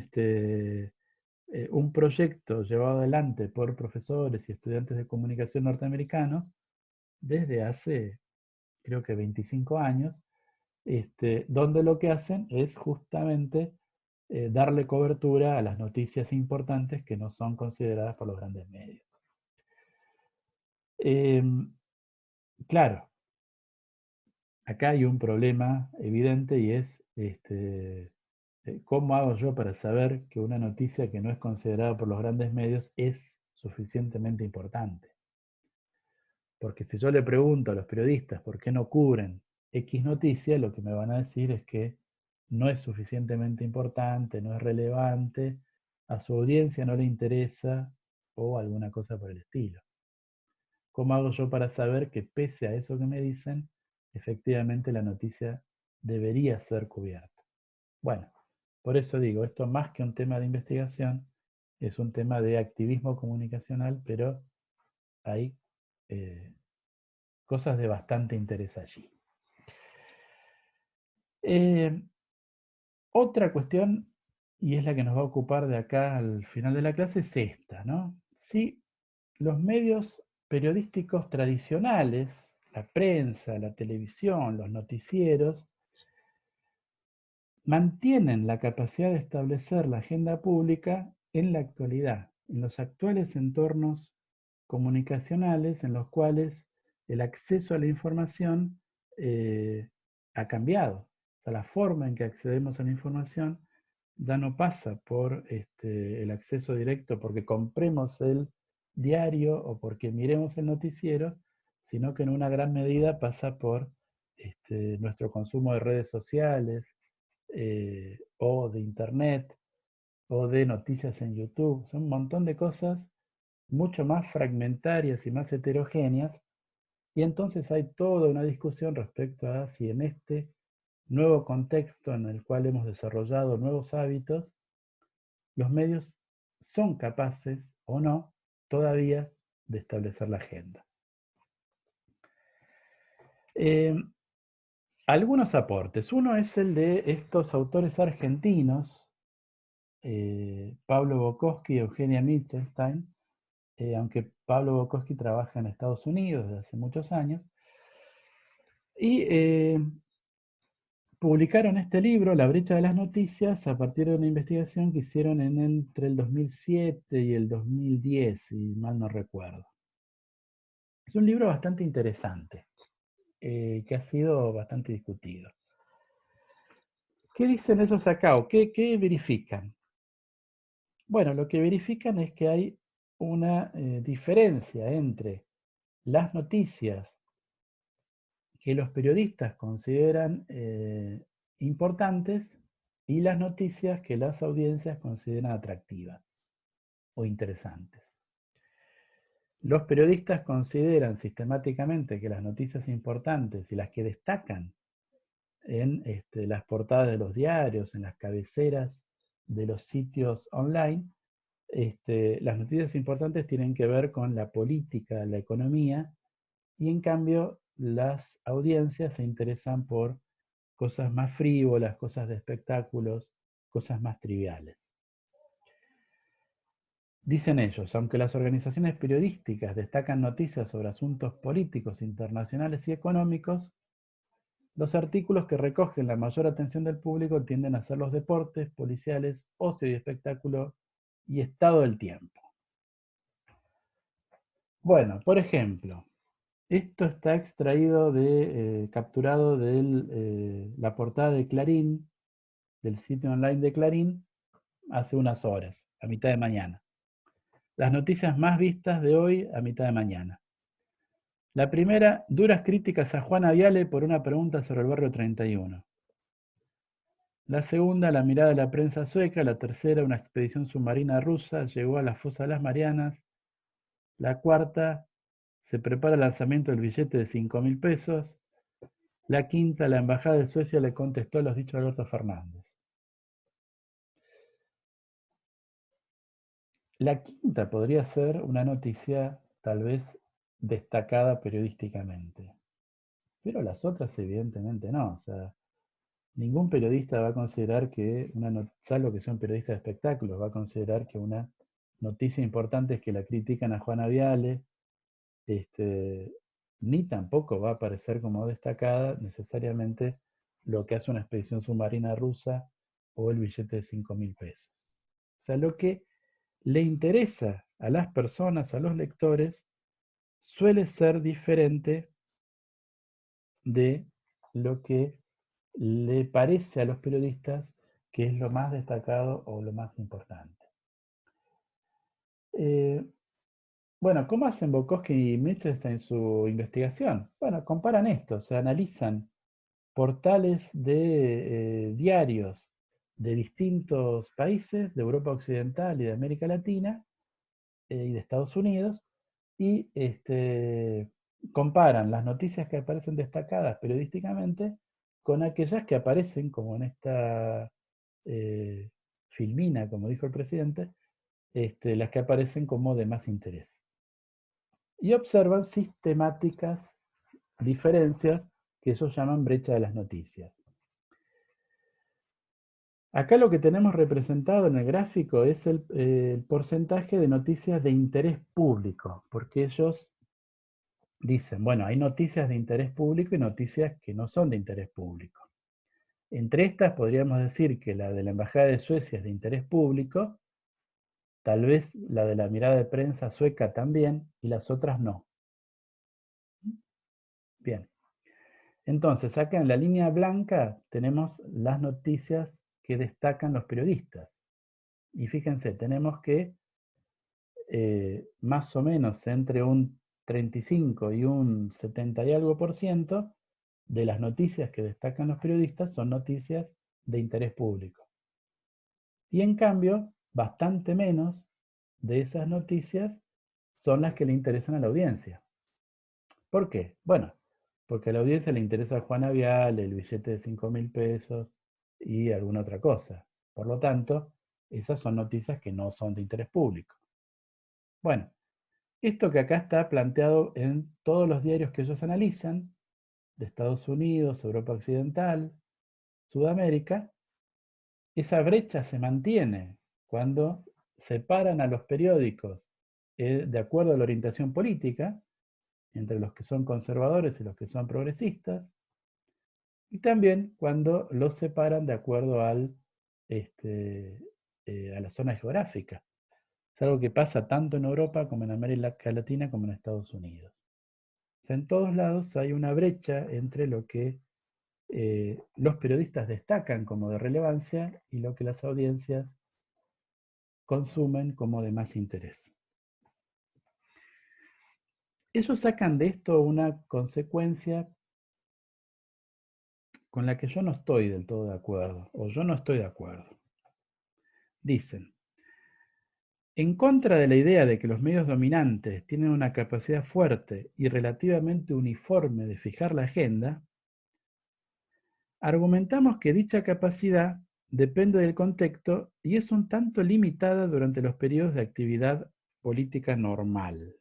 proyecto llevado adelante por profesores y estudiantes de comunicación norteamericanos desde hace creo que 25 años, donde lo que hacen es justamente darle cobertura a las noticias importantes que no son consideradas por los grandes medios. Claro, acá hay un problema evidente y es ¿cómo hago yo para saber que una noticia que no es considerada por los grandes medios es suficientemente importante? Porque si yo le pregunto a los periodistas por qué no cubren X noticia, lo que me van a decir es que no es suficientemente importante, no es relevante, a su audiencia no le interesa o alguna cosa por el estilo. ¿Cómo hago yo para saber que pese a eso que me dicen, efectivamente la noticia debería ser cubierta? Bueno, por eso digo, esto más que un tema de investigación, es un tema de activismo comunicacional, pero hay cosas de bastante interés allí. Otra cuestión, y es la que nos va a ocupar de acá al final de la clase, es esta, ¿no? Si los medios periodísticos tradicionales, la prensa, la televisión, los noticieros, mantienen la capacidad de establecer la agenda pública en la actualidad, en los actuales entornos comunicacionales en los cuales el acceso a la información ha cambiado. O sea, la forma en que accedemos a la información ya no pasa por el acceso directo porque compremos el diario o porque miremos el noticiero, sino que en una gran medida pasa por nuestro consumo de redes sociales, o de internet, o de noticias en YouTube. Son un montón de cosas mucho más fragmentarias y más heterogéneas, y entonces hay toda una discusión respecto a si en este nuevo contexto en el cual hemos desarrollado nuevos hábitos, los medios son capaces o no todavía de establecer la agenda. Algunos aportes. Uno es el de estos autores argentinos, Pablo Bukowski y Eugenia Mittelstein, aunque Pablo Bukowski trabaja en Estados Unidos desde hace muchos años, y publicaron este libro, La brecha de las noticias, a partir de una investigación que hicieron entre el 2007 y el 2010, si mal no recuerdo. Es un libro bastante interesante, que ha sido bastante discutido. ¿Qué dicen ellos acá o qué verifican? Bueno, lo que verifican es que hay una diferencia entre las noticias que los periodistas consideran importantes y las noticias que las audiencias consideran atractivas o interesantes. Los periodistas consideran sistemáticamente que las noticias importantes y las que destacan en las portadas de los diarios, en las cabeceras de los sitios online, las noticias importantes tienen que ver con la política, la economía, y en cambio las audiencias se interesan por cosas más frívolas, cosas de espectáculos, cosas más triviales. Dicen ellos, aunque las organizaciones periodísticas destacan noticias sobre asuntos políticos, internacionales y económicos, los artículos que recogen la mayor atención del público tienden a ser los deportes, policiales, ocio y espectáculo y estado del tiempo. Bueno, por ejemplo, esto está extraído capturado de la portada de Clarín, del sitio online de Clarín, hace unas horas, a mitad de mañana. Las noticias más vistas de hoy a mitad de mañana. La primera, duras críticas a Juana Viale por una pregunta sobre el barrio 31. La segunda, la mirada de la prensa sueca. La tercera, una expedición submarina rusa llegó a la fosa de las Marianas. La cuarta, se prepara el lanzamiento del billete de 5.000 pesos. La quinta, la embajada de Suecia le contestó a los dichos de Alberto Fernández. La quinta podría ser una noticia tal vez destacada periodísticamente, pero las otras evidentemente no. O sea, ningún periodista va a considerar que salvo que sea un periodista de espectáculos, va a considerar que una noticia importante es que la critican a Juana Viale, ni tampoco va a aparecer como destacada necesariamente lo que hace una expedición submarina rusa o el billete de 5.000 pesos. O sea, lo que le interesa a las personas, a los lectores, suele ser diferente de lo que le parece a los periodistas que es lo más destacado o lo más importante. Bueno, ¿cómo hacen Bukowski y Mittelstein en su investigación? Bueno, comparan esto, se analizan portales de diarios de distintos países, de Europa Occidental y de América Latina y de Estados Unidos, y comparan las noticias que aparecen destacadas periodísticamente con aquellas que aparecen, como en esta filmina, como dijo el presidente, las que aparecen como de más interés. Y observan sistemáticas diferencias que ellos llaman brecha de las noticias. Acá lo que tenemos representado en el gráfico es el porcentaje de noticias de interés público, porque ellos dicen, bueno, hay noticias de interés público y noticias que no son de interés público. Entre estas podríamos decir que la de la Embajada de Suecia es de interés público, tal vez la de la mirada de prensa sueca también, y las otras no. Bien. Entonces, acá en la línea blanca tenemos las noticias que destacan los periodistas. Y fíjense, tenemos que más o menos entre un 35 y un 70 y algo por ciento de las noticias que destacan los periodistas son noticias de interés público. Y en cambio, bastante menos de esas noticias son las que le interesan a la audiencia. ¿Por qué? Bueno, porque a la audiencia le interesa Juana Viale, el billete de 5.000 pesos y alguna otra cosa. Por lo tanto, esas son noticias que no son de interés público. Bueno, esto que acá está planteado en todos los diarios que ellos analizan, de Estados Unidos, Europa Occidental, Sudamérica, esa brecha se mantiene cuando separan a los periódicos de acuerdo a la orientación política, entre los que son conservadores y los que son progresistas, y también cuando los separan de acuerdo a la zona geográfica. Es algo que pasa tanto en Europa como en América Latina como en Estados Unidos. O sea, en todos lados hay una brecha entre lo que los periodistas destacan como de relevancia y lo que las audiencias consumen como de más interés. Ellos sacan de esto una consecuencia con la que yo no estoy del todo de acuerdo, o yo no estoy de acuerdo. Dicen, en contra de la idea de que los medios dominantes tienen una capacidad fuerte y relativamente uniforme de fijar la agenda, argumentamos que dicha capacidad depende del contexto y es un tanto limitada durante los periodos de actividad política normal.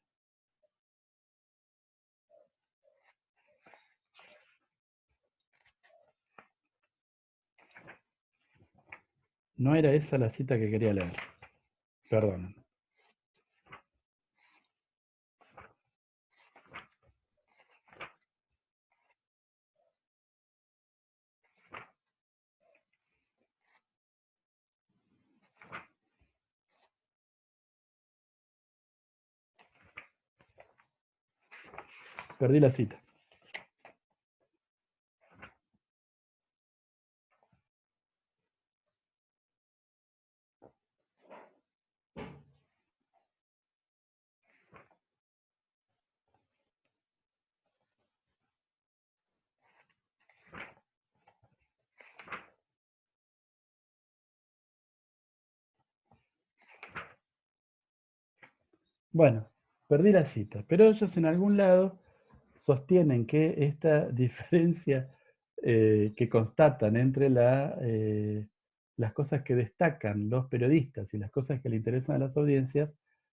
No era esa la cita que quería leer. Perdón. Perdí la cita. Bueno, perdí la cita, pero ellos en algún lado sostienen que esta diferencia que constatan entre las cosas que destacan los periodistas y las cosas que le interesan a las audiencias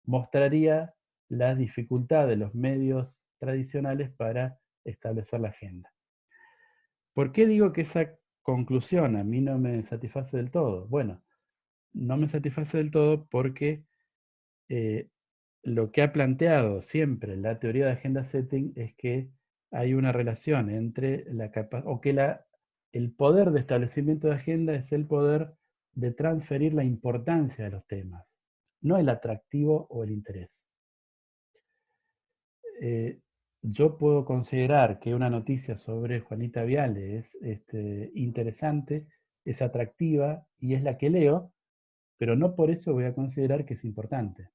mostraría la dificultad de los medios tradicionales para establecer la agenda. ¿Por qué digo que esa conclusión a mí no me satisface del todo? Bueno, no me satisface del todo porque lo que ha planteado siempre la teoría de agenda setting es que hay una relación entre la capacidad, o que el poder de establecimiento de agenda es el poder de transferir la importancia de los temas, no el atractivo o el interés. Yo puedo considerar que una noticia sobre Juanita Viale es interesante, es atractiva y es la que leo, pero no por eso voy a considerar que es importante.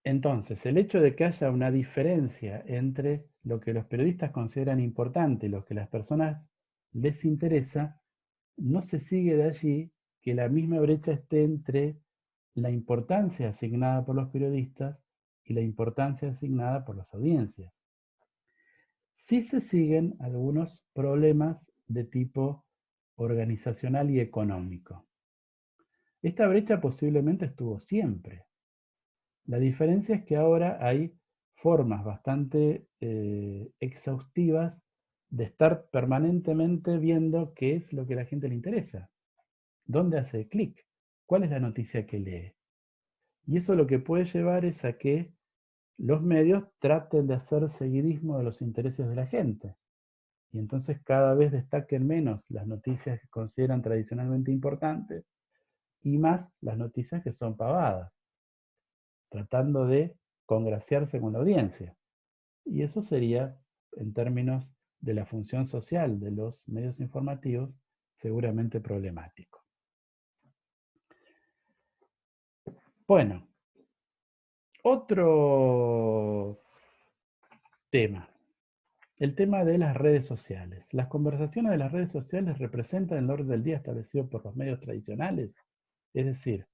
Entonces, el hecho de que haya una diferencia entre lo que los periodistas consideran importante y lo que a las personas les interesa, no se sigue de allí que la misma brecha esté entre la importancia asignada por los periodistas y la importancia asignada por las audiencias. Sí se siguen algunos problemas de tipo organizacional y económico. Esta brecha posiblemente estuvo siempre. La diferencia es que ahora hay formas bastante exhaustivas de estar permanentemente viendo qué es lo que a la gente le interesa. ¿Dónde hace clic? ¿Cuál es la noticia que lee? Y eso lo que puede llevar es a que los medios traten de hacer seguidismo de los intereses de la gente. Y entonces cada vez destaquen menos las noticias que consideran tradicionalmente importantes y más las noticias que son pavadas, tratando de congraciarse con la audiencia. Y eso sería, en términos de la función social de los medios informativos, seguramente problemático. Bueno, otro tema, el tema de las redes sociales. Las conversaciones de las redes sociales representan el orden del día establecido por los medios tradicionales. Es decir,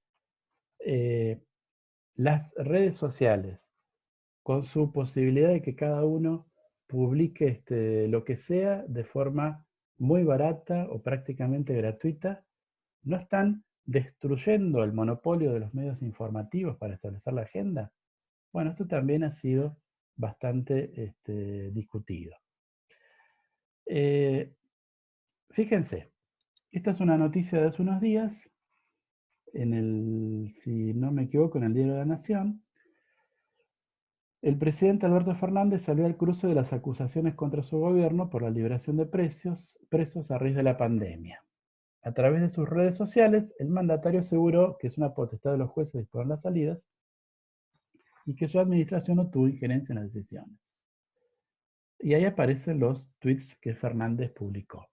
las redes sociales, con su posibilidad de que cada uno publique lo que sea de forma muy barata o prácticamente gratuita, no están destruyendo el monopolio de los medios informativos para establecer la agenda. Bueno, esto también ha sido bastante discutido. Fíjense, esta es una noticia de hace unos días, si no me equivoco, en el Diario de la Nación. El presidente Alberto Fernández salió al cruce de las acusaciones contra su gobierno por la liberación de presos a raíz de la pandemia. A través de sus redes sociales, el mandatario aseguró que es una potestad de los jueces disponer las salidas y que su administración no tuvo injerencia en las decisiones. Y ahí aparecen los tweets que Fernández publicó.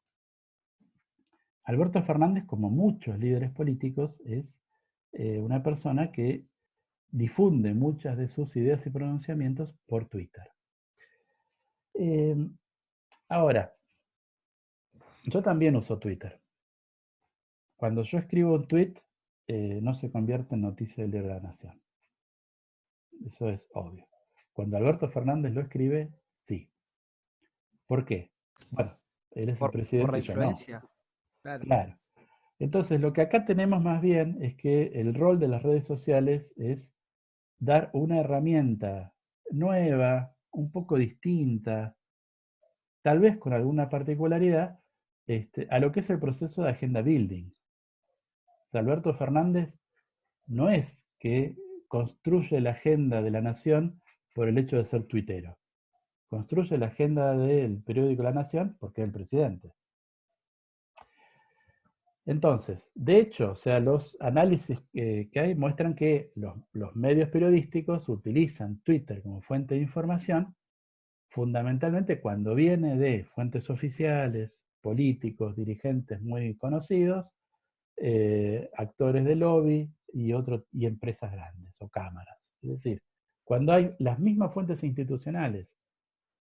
Alberto Fernández, como muchos líderes políticos, es una persona que difunde muchas de sus ideas y pronunciamientos por Twitter. Ahora, yo también uso Twitter. Cuando yo escribo un tweet, no se convierte en noticia del Diario de la Nación. Eso es obvio. Cuando Alberto Fernández lo escribe, sí. ¿Por qué? Bueno, él es el presidente por la y yo no. influencia. Claro. Entonces, lo que acá tenemos más bien es que el rol de las redes sociales es dar una herramienta nueva, un poco distinta, tal vez con alguna particularidad, a lo que es el proceso de agenda building. O sea, Alberto Fernández no es que construye la agenda de la nación por el hecho de ser tuitero. Construye la agenda del periódico La Nación porque es el presidente. Entonces, de hecho, o sea, los análisis que hay muestran que los medios periodísticos utilizan Twitter como fuente de información, fundamentalmente cuando viene de fuentes oficiales, políticos, dirigentes muy conocidos, actores de lobby y empresas grandes o cámaras. Es decir, cuando hay las mismas fuentes institucionales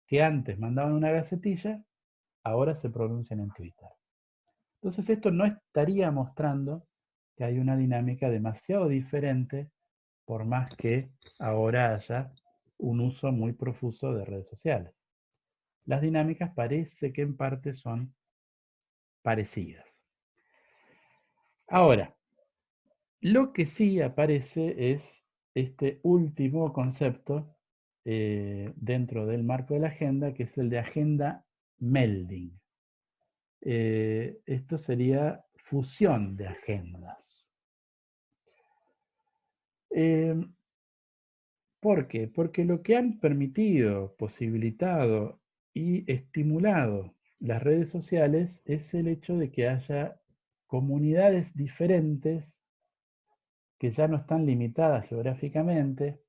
que antes mandaban una gacetilla, ahora se pronuncian en Twitter. Entonces esto no estaría mostrando que hay una dinámica demasiado diferente, por más que ahora haya un uso muy profuso de redes sociales. Las dinámicas parece que en parte son parecidas. Ahora, lo que sí aparece es este último concepto dentro del marco de la agenda, que es el de agenda melding. Esto sería fusión de agendas. ¿Por qué? Porque lo que han permitido, posibilitado y estimulado las redes sociales es el hecho de que haya comunidades diferentes que ya no están limitadas geográficamente,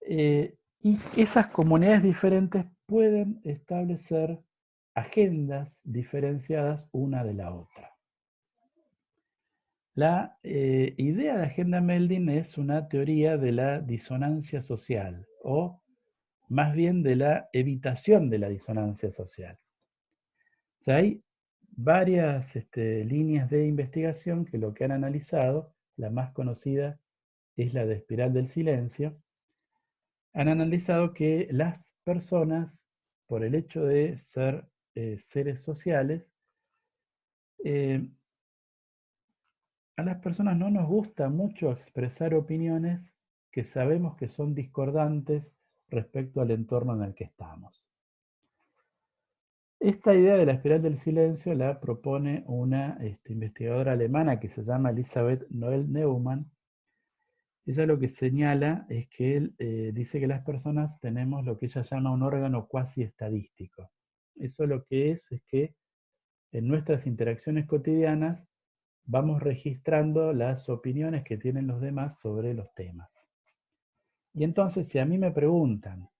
y esas comunidades diferentes pueden establecer agendas diferenciadas una de la otra. La idea de agenda Melding es una teoría de la disonancia social, o más bien de la evitación de la disonancia social. O sea, hay varias líneas de investigación que lo que han analizado, la más conocida es la de espiral del silencio, han analizado que las personas, por el hecho de ser seres sociales, a las personas no nos gusta mucho expresar opiniones que sabemos que son discordantes respecto al entorno en el que estamos. Esta idea de la espiral del silencio la propone una investigadora alemana que se llama Elisabeth Noel Neumann. Ella lo que señala es que él dice que las personas tenemos lo que ella llama un órgano cuasi estadístico. Eso lo que es que en nuestras interacciones cotidianas vamos registrando las opiniones que tienen los demás sobre los temas. Y entonces, si a mí me preguntan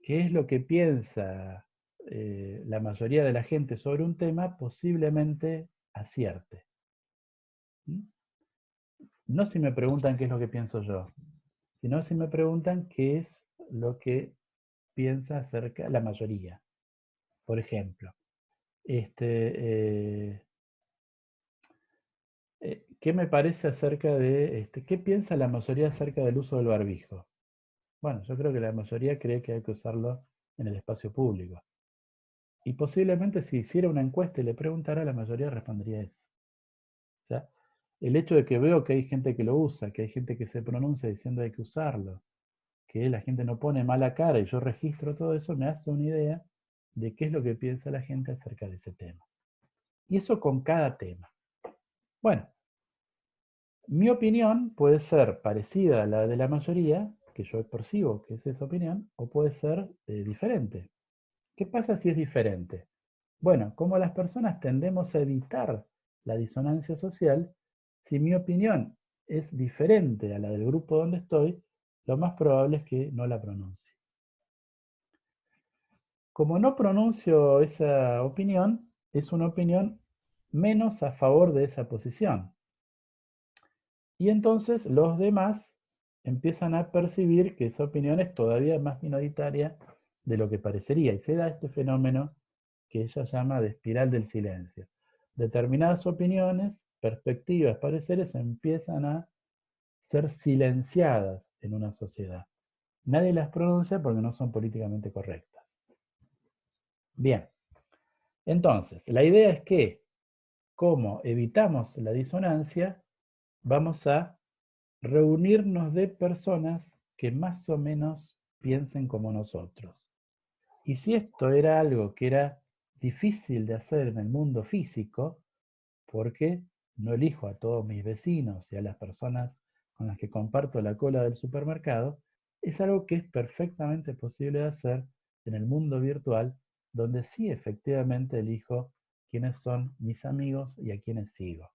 qué es lo que piensa la mayoría de la gente sobre un tema, posiblemente acierte. No si me preguntan qué es lo que pienso yo, sino si me preguntan qué es lo que piensa acerca la mayoría. Por ejemplo, ¿qué me parece acerca de, qué piensa la mayoría acerca del uso del barbijo? Bueno, yo creo que la mayoría cree que hay que usarlo en el espacio público. Y posiblemente si hiciera una encuesta y le preguntara, la mayoría respondería eso. O sea, el hecho de que veo que hay gente que lo usa, que hay gente que se pronuncia diciendo hay que usarlo, que la gente no pone mala cara y yo registro todo eso, me hace una idea de qué es lo que piensa la gente acerca de ese tema. Y eso con cada tema. Bueno, mi opinión puede ser parecida a la de la mayoría, que yo percibo que es esa opinión, o puede ser diferente. ¿Qué pasa si es diferente? Bueno, como las personas tendemos a evitar la disonancia social, si mi opinión es diferente a la del grupo donde estoy, lo más probable es que no la pronuncie. Como no pronuncio esa opinión, es una opinión menos a favor de esa posición. Y entonces los demás empiezan a percibir que esa opinión es todavía más minoritaria de lo que parecería. Y se da este fenómeno que ella llama de espiral del silencio. Determinadas opiniones, perspectivas, pareceres empiezan a ser silenciadas en una sociedad. Nadie las pronuncia porque no son políticamente correctas. Bien, entonces, la idea es que, como evitamos la disonancia, vamos a reunirnos de personas que más o menos piensen como nosotros. Y si esto era algo que era difícil de hacer en el mundo físico, porque no elijo a todos mis vecinos y a las personas con las que comparto la cola del supermercado, es algo que es perfectamente posible de hacer en el mundo virtual, donde sí efectivamente elijo quiénes son mis amigos y a quiénes sigo.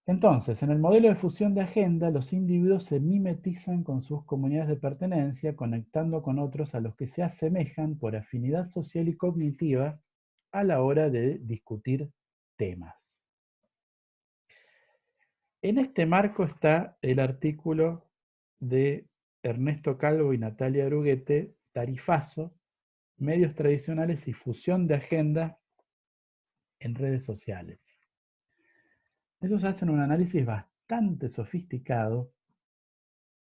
Entonces, en el modelo de fusión de agenda, los individuos se mimetizan con sus comunidades de pertenencia, conectando con otros a los que se asemejan por afinidad social y cognitiva a la hora de discutir temas. En este marco está el artículo de Ernesto Calvo y Natalia Aruguete, Tarifazo, medios tradicionales y fusión de agenda en redes sociales. Ellos hacen un análisis bastante sofisticado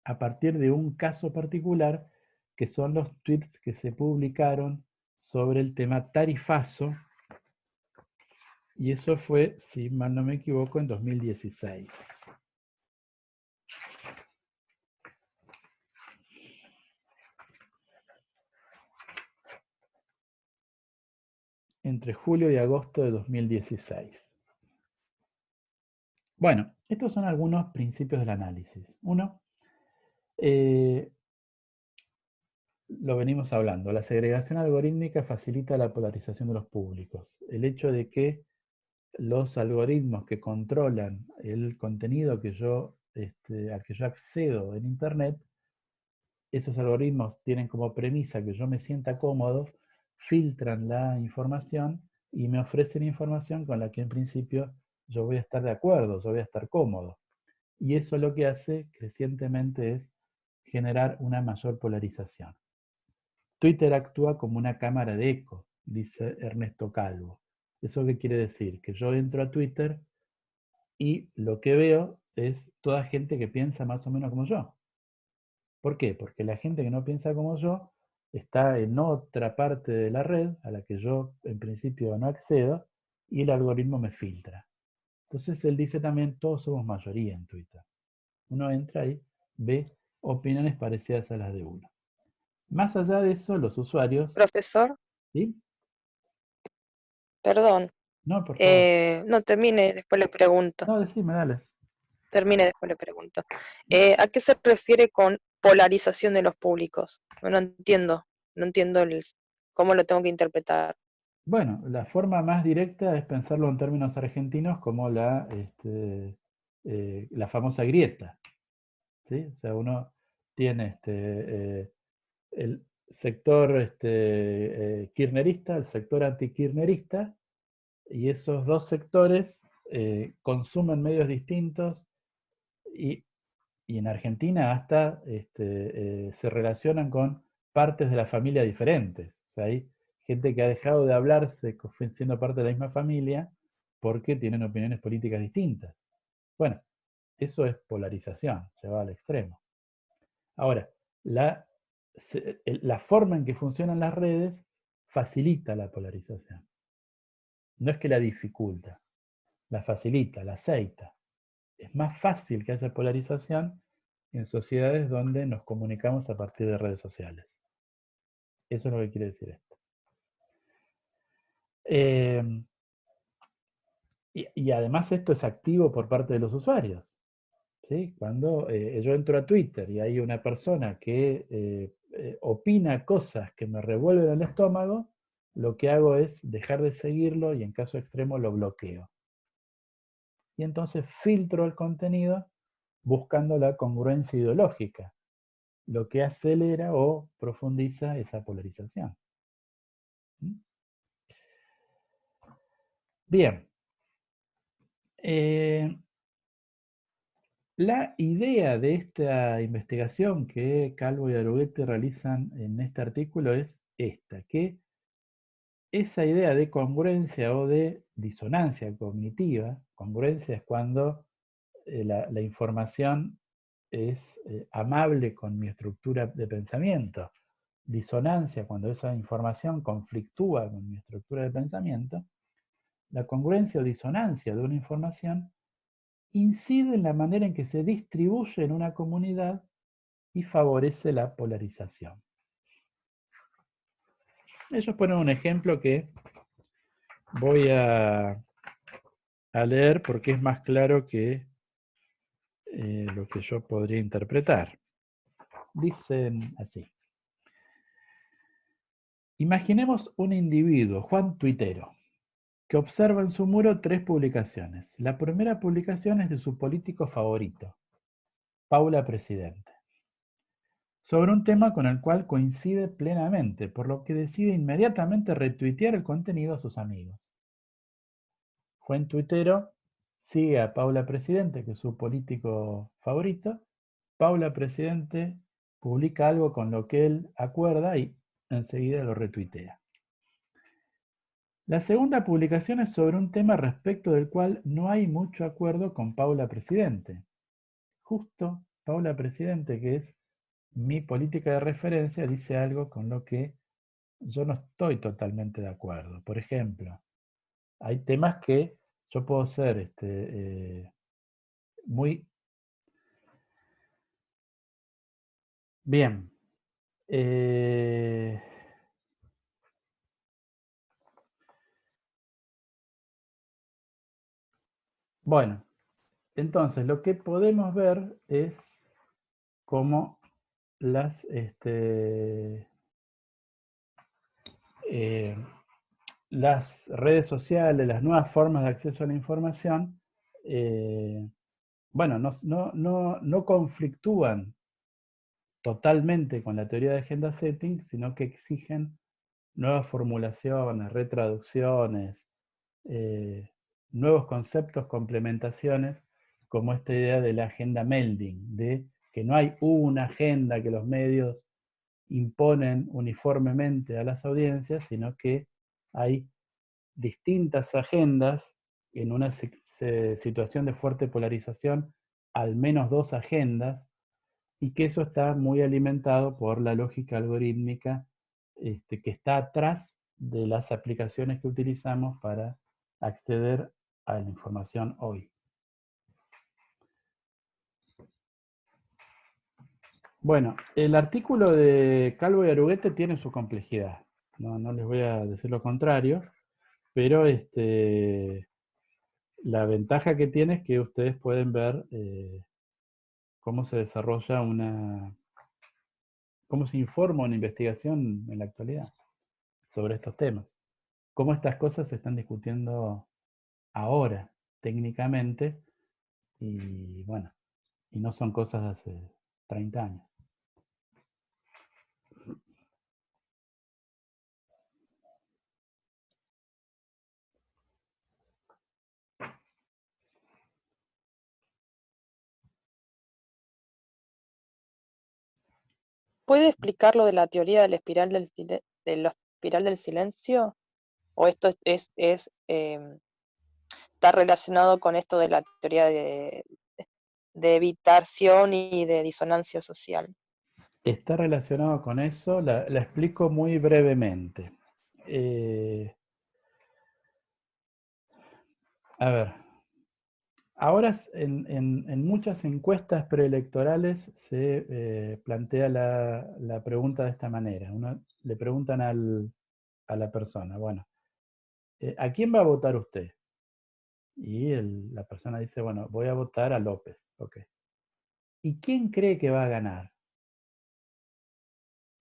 a partir de un caso particular que son los tweets que se publicaron sobre el tema tarifazo, y eso fue, si mal no me equivoco, en 2016. Entre julio y agosto de 2016. Bueno, estos son algunos principios del análisis. Uno, eh, lo venimos hablando, la segregación algorítmica facilita la polarización de los públicos. El hecho de que los algoritmos que controlan el contenido que al que yo accedo en Internet, esos algoritmos tienen como premisa que yo me sienta cómodo, filtran la información y me ofrecen información con la que en principio yo voy a estar de acuerdo, yo voy a estar cómodo. Y eso lo que hace crecientemente es generar una mayor polarización. Twitter actúa como una cámara de eco, dice Ernesto Calvo. ¿Eso qué quiere decir? Que yo entro a Twitter y lo que veo es toda gente que piensa más o menos como yo. ¿Por qué? Porque la gente que no piensa como yo está en otra parte de la red a la que yo en principio no accedo y el algoritmo me filtra. Entonces él dice también, todos somos mayoría en Twitter. Uno entra y ve opiniones parecidas a las de uno. Más allá de eso, los usuarios... Profesor, ¿Sí? perdón. No, por favor. No, termine, después le pregunto. No, decime, dale. Termine, después le pregunto. ¿A qué se refiere con polarización de los públicos? No entiendo, no entiendo cómo lo tengo que interpretar. Bueno, la forma más directa es pensarlo en términos argentinos como la famosa grieta. ¿Sí? O sea, uno tiene el sector kirchnerista, el sector antikirchnerista, y esos dos sectores consumen medios distintos y, y en Argentina hasta se relacionan con partes de la familia diferentes. O sea, hay gente que ha dejado de hablarse siendo parte de la misma familia porque tienen opiniones políticas distintas. Bueno, eso es polarización, llevado al extremo. Ahora, la forma en que funcionan las redes facilita la polarización. No es que la dificulta, la facilita, la aceita. Es más fácil que haya polarización en sociedades donde nos comunicamos a partir de redes sociales. Eso es lo que quiere decir esto. Y además esto es activo por parte de los usuarios. ¿Sí? Cuando yo entro a Twitter y hay una persona que opina cosas que me revuelven el estómago, lo que hago es dejar de seguirlo y en caso extremo lo bloqueo. Y entonces filtro el contenido buscando la congruencia ideológica, lo que acelera o profundiza esa polarización. Bien. La idea de esta investigación que Calvo y Aruguete realizan en este artículo es esta, que esa idea de congruencia o de disonancia cognitiva, congruencia es cuando la información es amable con mi estructura de pensamiento, disonancia cuando esa información conflictúa con mi estructura de pensamiento, la congruencia o disonancia de una información incide en la manera en que se distribuye en una comunidad y favorece la polarización. Ellos ponen un ejemplo que voy a leer porque es más claro que lo que yo podría interpretar. Dicen así. Imaginemos un individuo, Juan Tuitero, que observa en su muro 3 publicaciones. La primera publicación es de su político favorito, Paula Presidente, sobre un tema con el cual coincide plenamente, por lo que decide inmediatamente retuitear el contenido a sus amigos. Juan Tuitero sigue a Paula Presidente, que es su político favorito. Paula Presidente publica algo con lo que él acuerda y enseguida lo retuitea. La segunda publicación es sobre un tema respecto del cual no hay mucho acuerdo con Paula Presidente. Justo Paula Presidente, que es mi política de referencia, dice algo con lo que yo no estoy totalmente de acuerdo. Por ejemplo, hay temas que yo puedo ser muy... Bien. Bueno, Entonces, lo que podemos ver es cómo las redes sociales, las nuevas formas de acceso a la información, bueno, no conflictúan totalmente con la teoría de agenda setting, sino que exigen nuevas formulaciones, retraducciones, nuevos conceptos, complementaciones, como esta idea de la agenda melding, de que no hay una agenda que los medios imponen uniformemente a las audiencias, sino que hay distintas agendas en una situación de fuerte polarización, al menos dos agendas, y que eso está muy alimentado por la lógica algorítmica que está atrás de las aplicaciones que utilizamos para acceder a la información hoy. Bueno, el artículo de Calvo y Aruguete tiene su complejidad. No les voy a decir lo contrario, pero la ventaja que tiene es que ustedes pueden ver cómo se desarrolla cómo se informa una investigación en la actualidad sobre estos temas. Cómo estas cosas se están discutiendo ahora, técnicamente, y bueno, y no son cosas de hace 30 años. ¿Puede explicar lo de la teoría de la espiral de la espiral del silencio? ¿O esto está relacionado con esto de la teoría de evitación y de disonancia social? Está relacionado con eso, la explico muy brevemente. A ver, ahora en muchas encuestas preelectorales se plantea la pregunta de esta manera. Le preguntan a la persona, bueno, ¿a quién va a votar usted? Y la persona dice, bueno, voy a votar a López. Okay. ¿Y quién cree que va a ganar?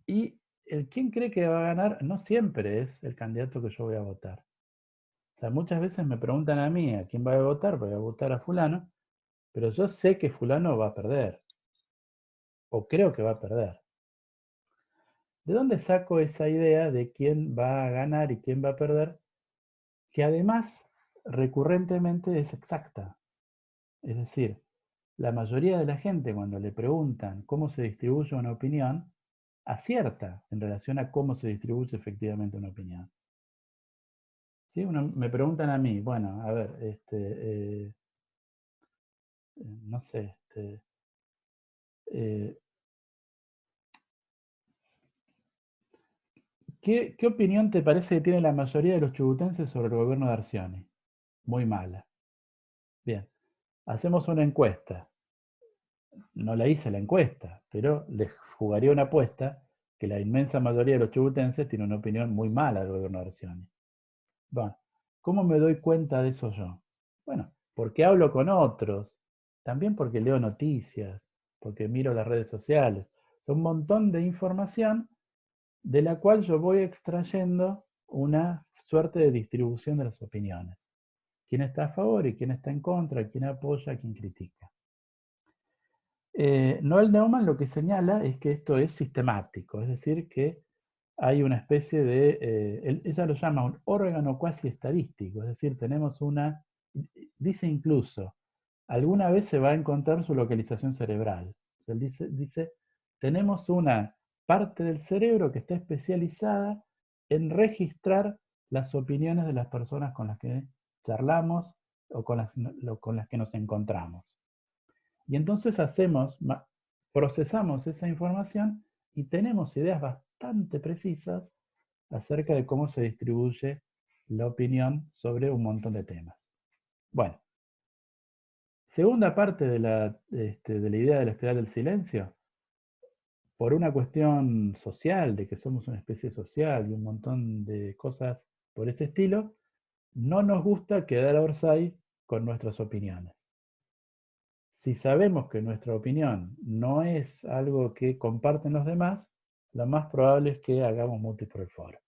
Y el quién cree que va a ganar no siempre es el candidato que yo voy a votar. O sea, muchas veces me preguntan a mí a quién voy a votar a fulano, pero yo sé que fulano va a perder, o creo que va a perder. ¿De dónde saco esa idea de quién va a ganar y quién va a perder? Que además recurrentemente es exacta. Es decir, la mayoría de la gente cuando le preguntan cómo se distribuye una opinión, acierta en relación a cómo se distribuye efectivamente una opinión. ¿Sí? Me preguntan a mí, bueno, a ver, no sé, eh, ¿qué opinión te parece que tiene la mayoría de los chubutenses sobre el gobierno de Arcioni? Muy mala. Bien, hacemos una encuesta. No la hice la encuesta, pero les jugaría una apuesta que la inmensa mayoría de los chubutenses tiene una opinión muy mala del gobierno de Arcioni. Bueno, ¿cómo me doy cuenta de eso yo? Bueno, porque hablo con otros, también porque leo noticias, porque miro las redes sociales. Son un montón de información de la cual yo voy extrayendo una suerte de distribución de las opiniones. ¿Quién está a favor y quién está en contra? ¿Quién apoya? ¿Quién critica? Noel Neumann lo que señala es que esto es sistemático, es decir, que hay una especie de, ella lo llama un órgano cuasi estadístico, es decir, tenemos dice incluso, alguna vez se va a encontrar su localización cerebral. Él dice, tenemos una parte del cerebro que está especializada en registrar las opiniones de las personas con las que charlamos o con las que nos encontramos. Y entonces procesamos esa información y tenemos ideas bastante precisas acerca de cómo se distribuye la opinión sobre un montón de temas. Bueno, segunda parte de la idea de la espiral del silencio, por una cuestión social, de que somos una especie social y un montón de cosas por ese estilo, no nos gusta quedar a Orsay con nuestras opiniones. Si sabemos que nuestra opinión no es algo que comparten los demás, lo más probable es que hagamos mutis por el foro.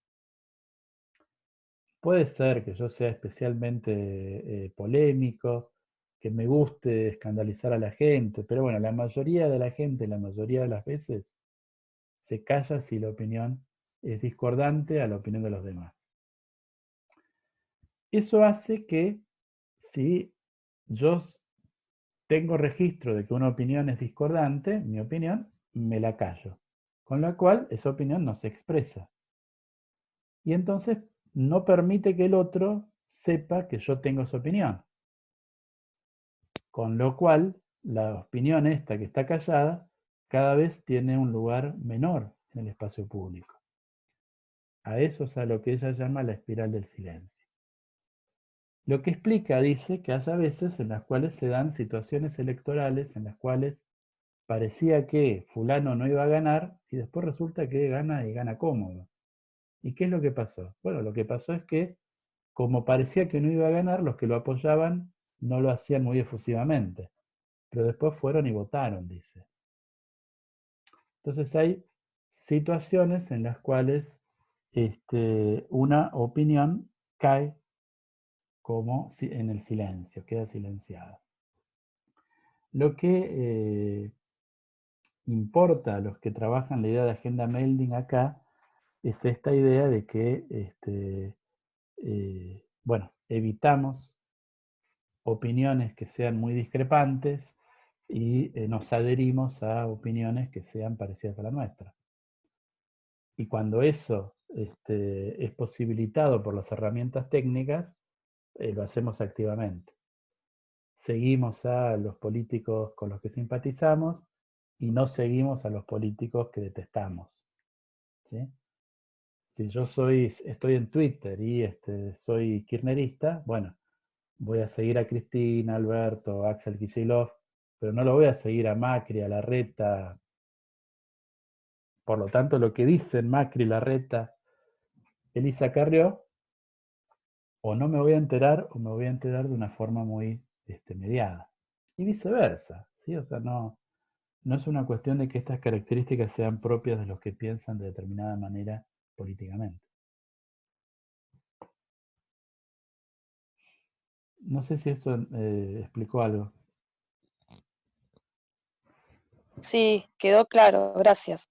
Puede ser que yo sea especialmente polémico, que me guste escandalizar a la gente, pero bueno, la mayoría de la gente, la mayoría de las veces, se calla si la opinión es discordante a la opinión de los demás. Eso hace que si yo tengo registro de que una opinión es discordante, mi opinión, me la callo, con la cual esa opinión no se expresa. Y entonces no permite que el otro sepa que yo tengo esa opinión. Con lo cual, la opinión esta que está callada cada vez tiene un lugar menor en el espacio público. A eso es a lo que ella llama la espiral del silencio. Lo que explica, dice, que haya veces en las cuales se dan situaciones electorales en las cuales parecía que fulano no iba a ganar y después resulta que gana y gana cómodo. ¿Y qué es lo que pasó? Bueno, lo que pasó es que como parecía que no iba a ganar, los que lo apoyaban no lo hacían muy efusivamente, pero después fueron y votaron, dice. Entonces hay situaciones en las cuales una opinión cae como en el silencio, queda silenciada. Lo que importa a los que trabajan la idea de agenda melding acá es esta idea de que, bueno, evitamos opiniones que sean muy discrepantes y nos adherimos a opiniones que sean parecidas a la nuestra. Y cuando eso es posibilitado por las herramientas técnicas, lo hacemos activamente. Seguimos a los políticos con los que simpatizamos y no seguimos a los políticos que detestamos. ¿Sí? Si yo estoy en Twitter y soy kirchnerista, bueno, voy a seguir a Cristina, Alberto, Axel Kicillof, pero no lo voy a seguir a Macri, a Larreta. Por lo tanto, lo que dicen Macri, Larreta, Elisa Carrió, o no me voy a enterar o me voy a enterar de una forma muy mediada. Y viceversa, ¿sí? O sea, no es una cuestión de que estas características sean propias de los que piensan de determinada manera políticamente. No sé si eso explicó algo. Sí, quedó claro, gracias.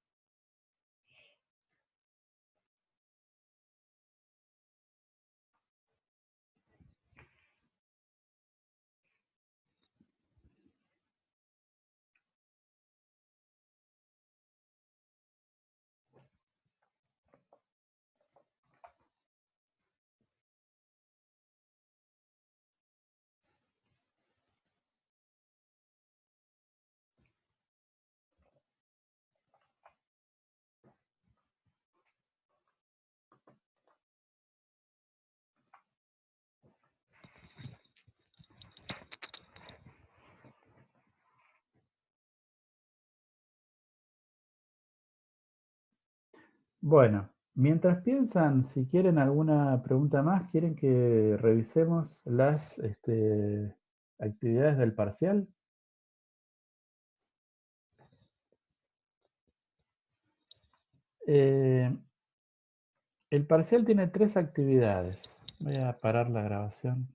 Bueno, mientras piensan, si quieren alguna pregunta más, ¿quieren que revisemos las actividades del parcial? El parcial tiene 3 actividades. Voy a parar la grabación.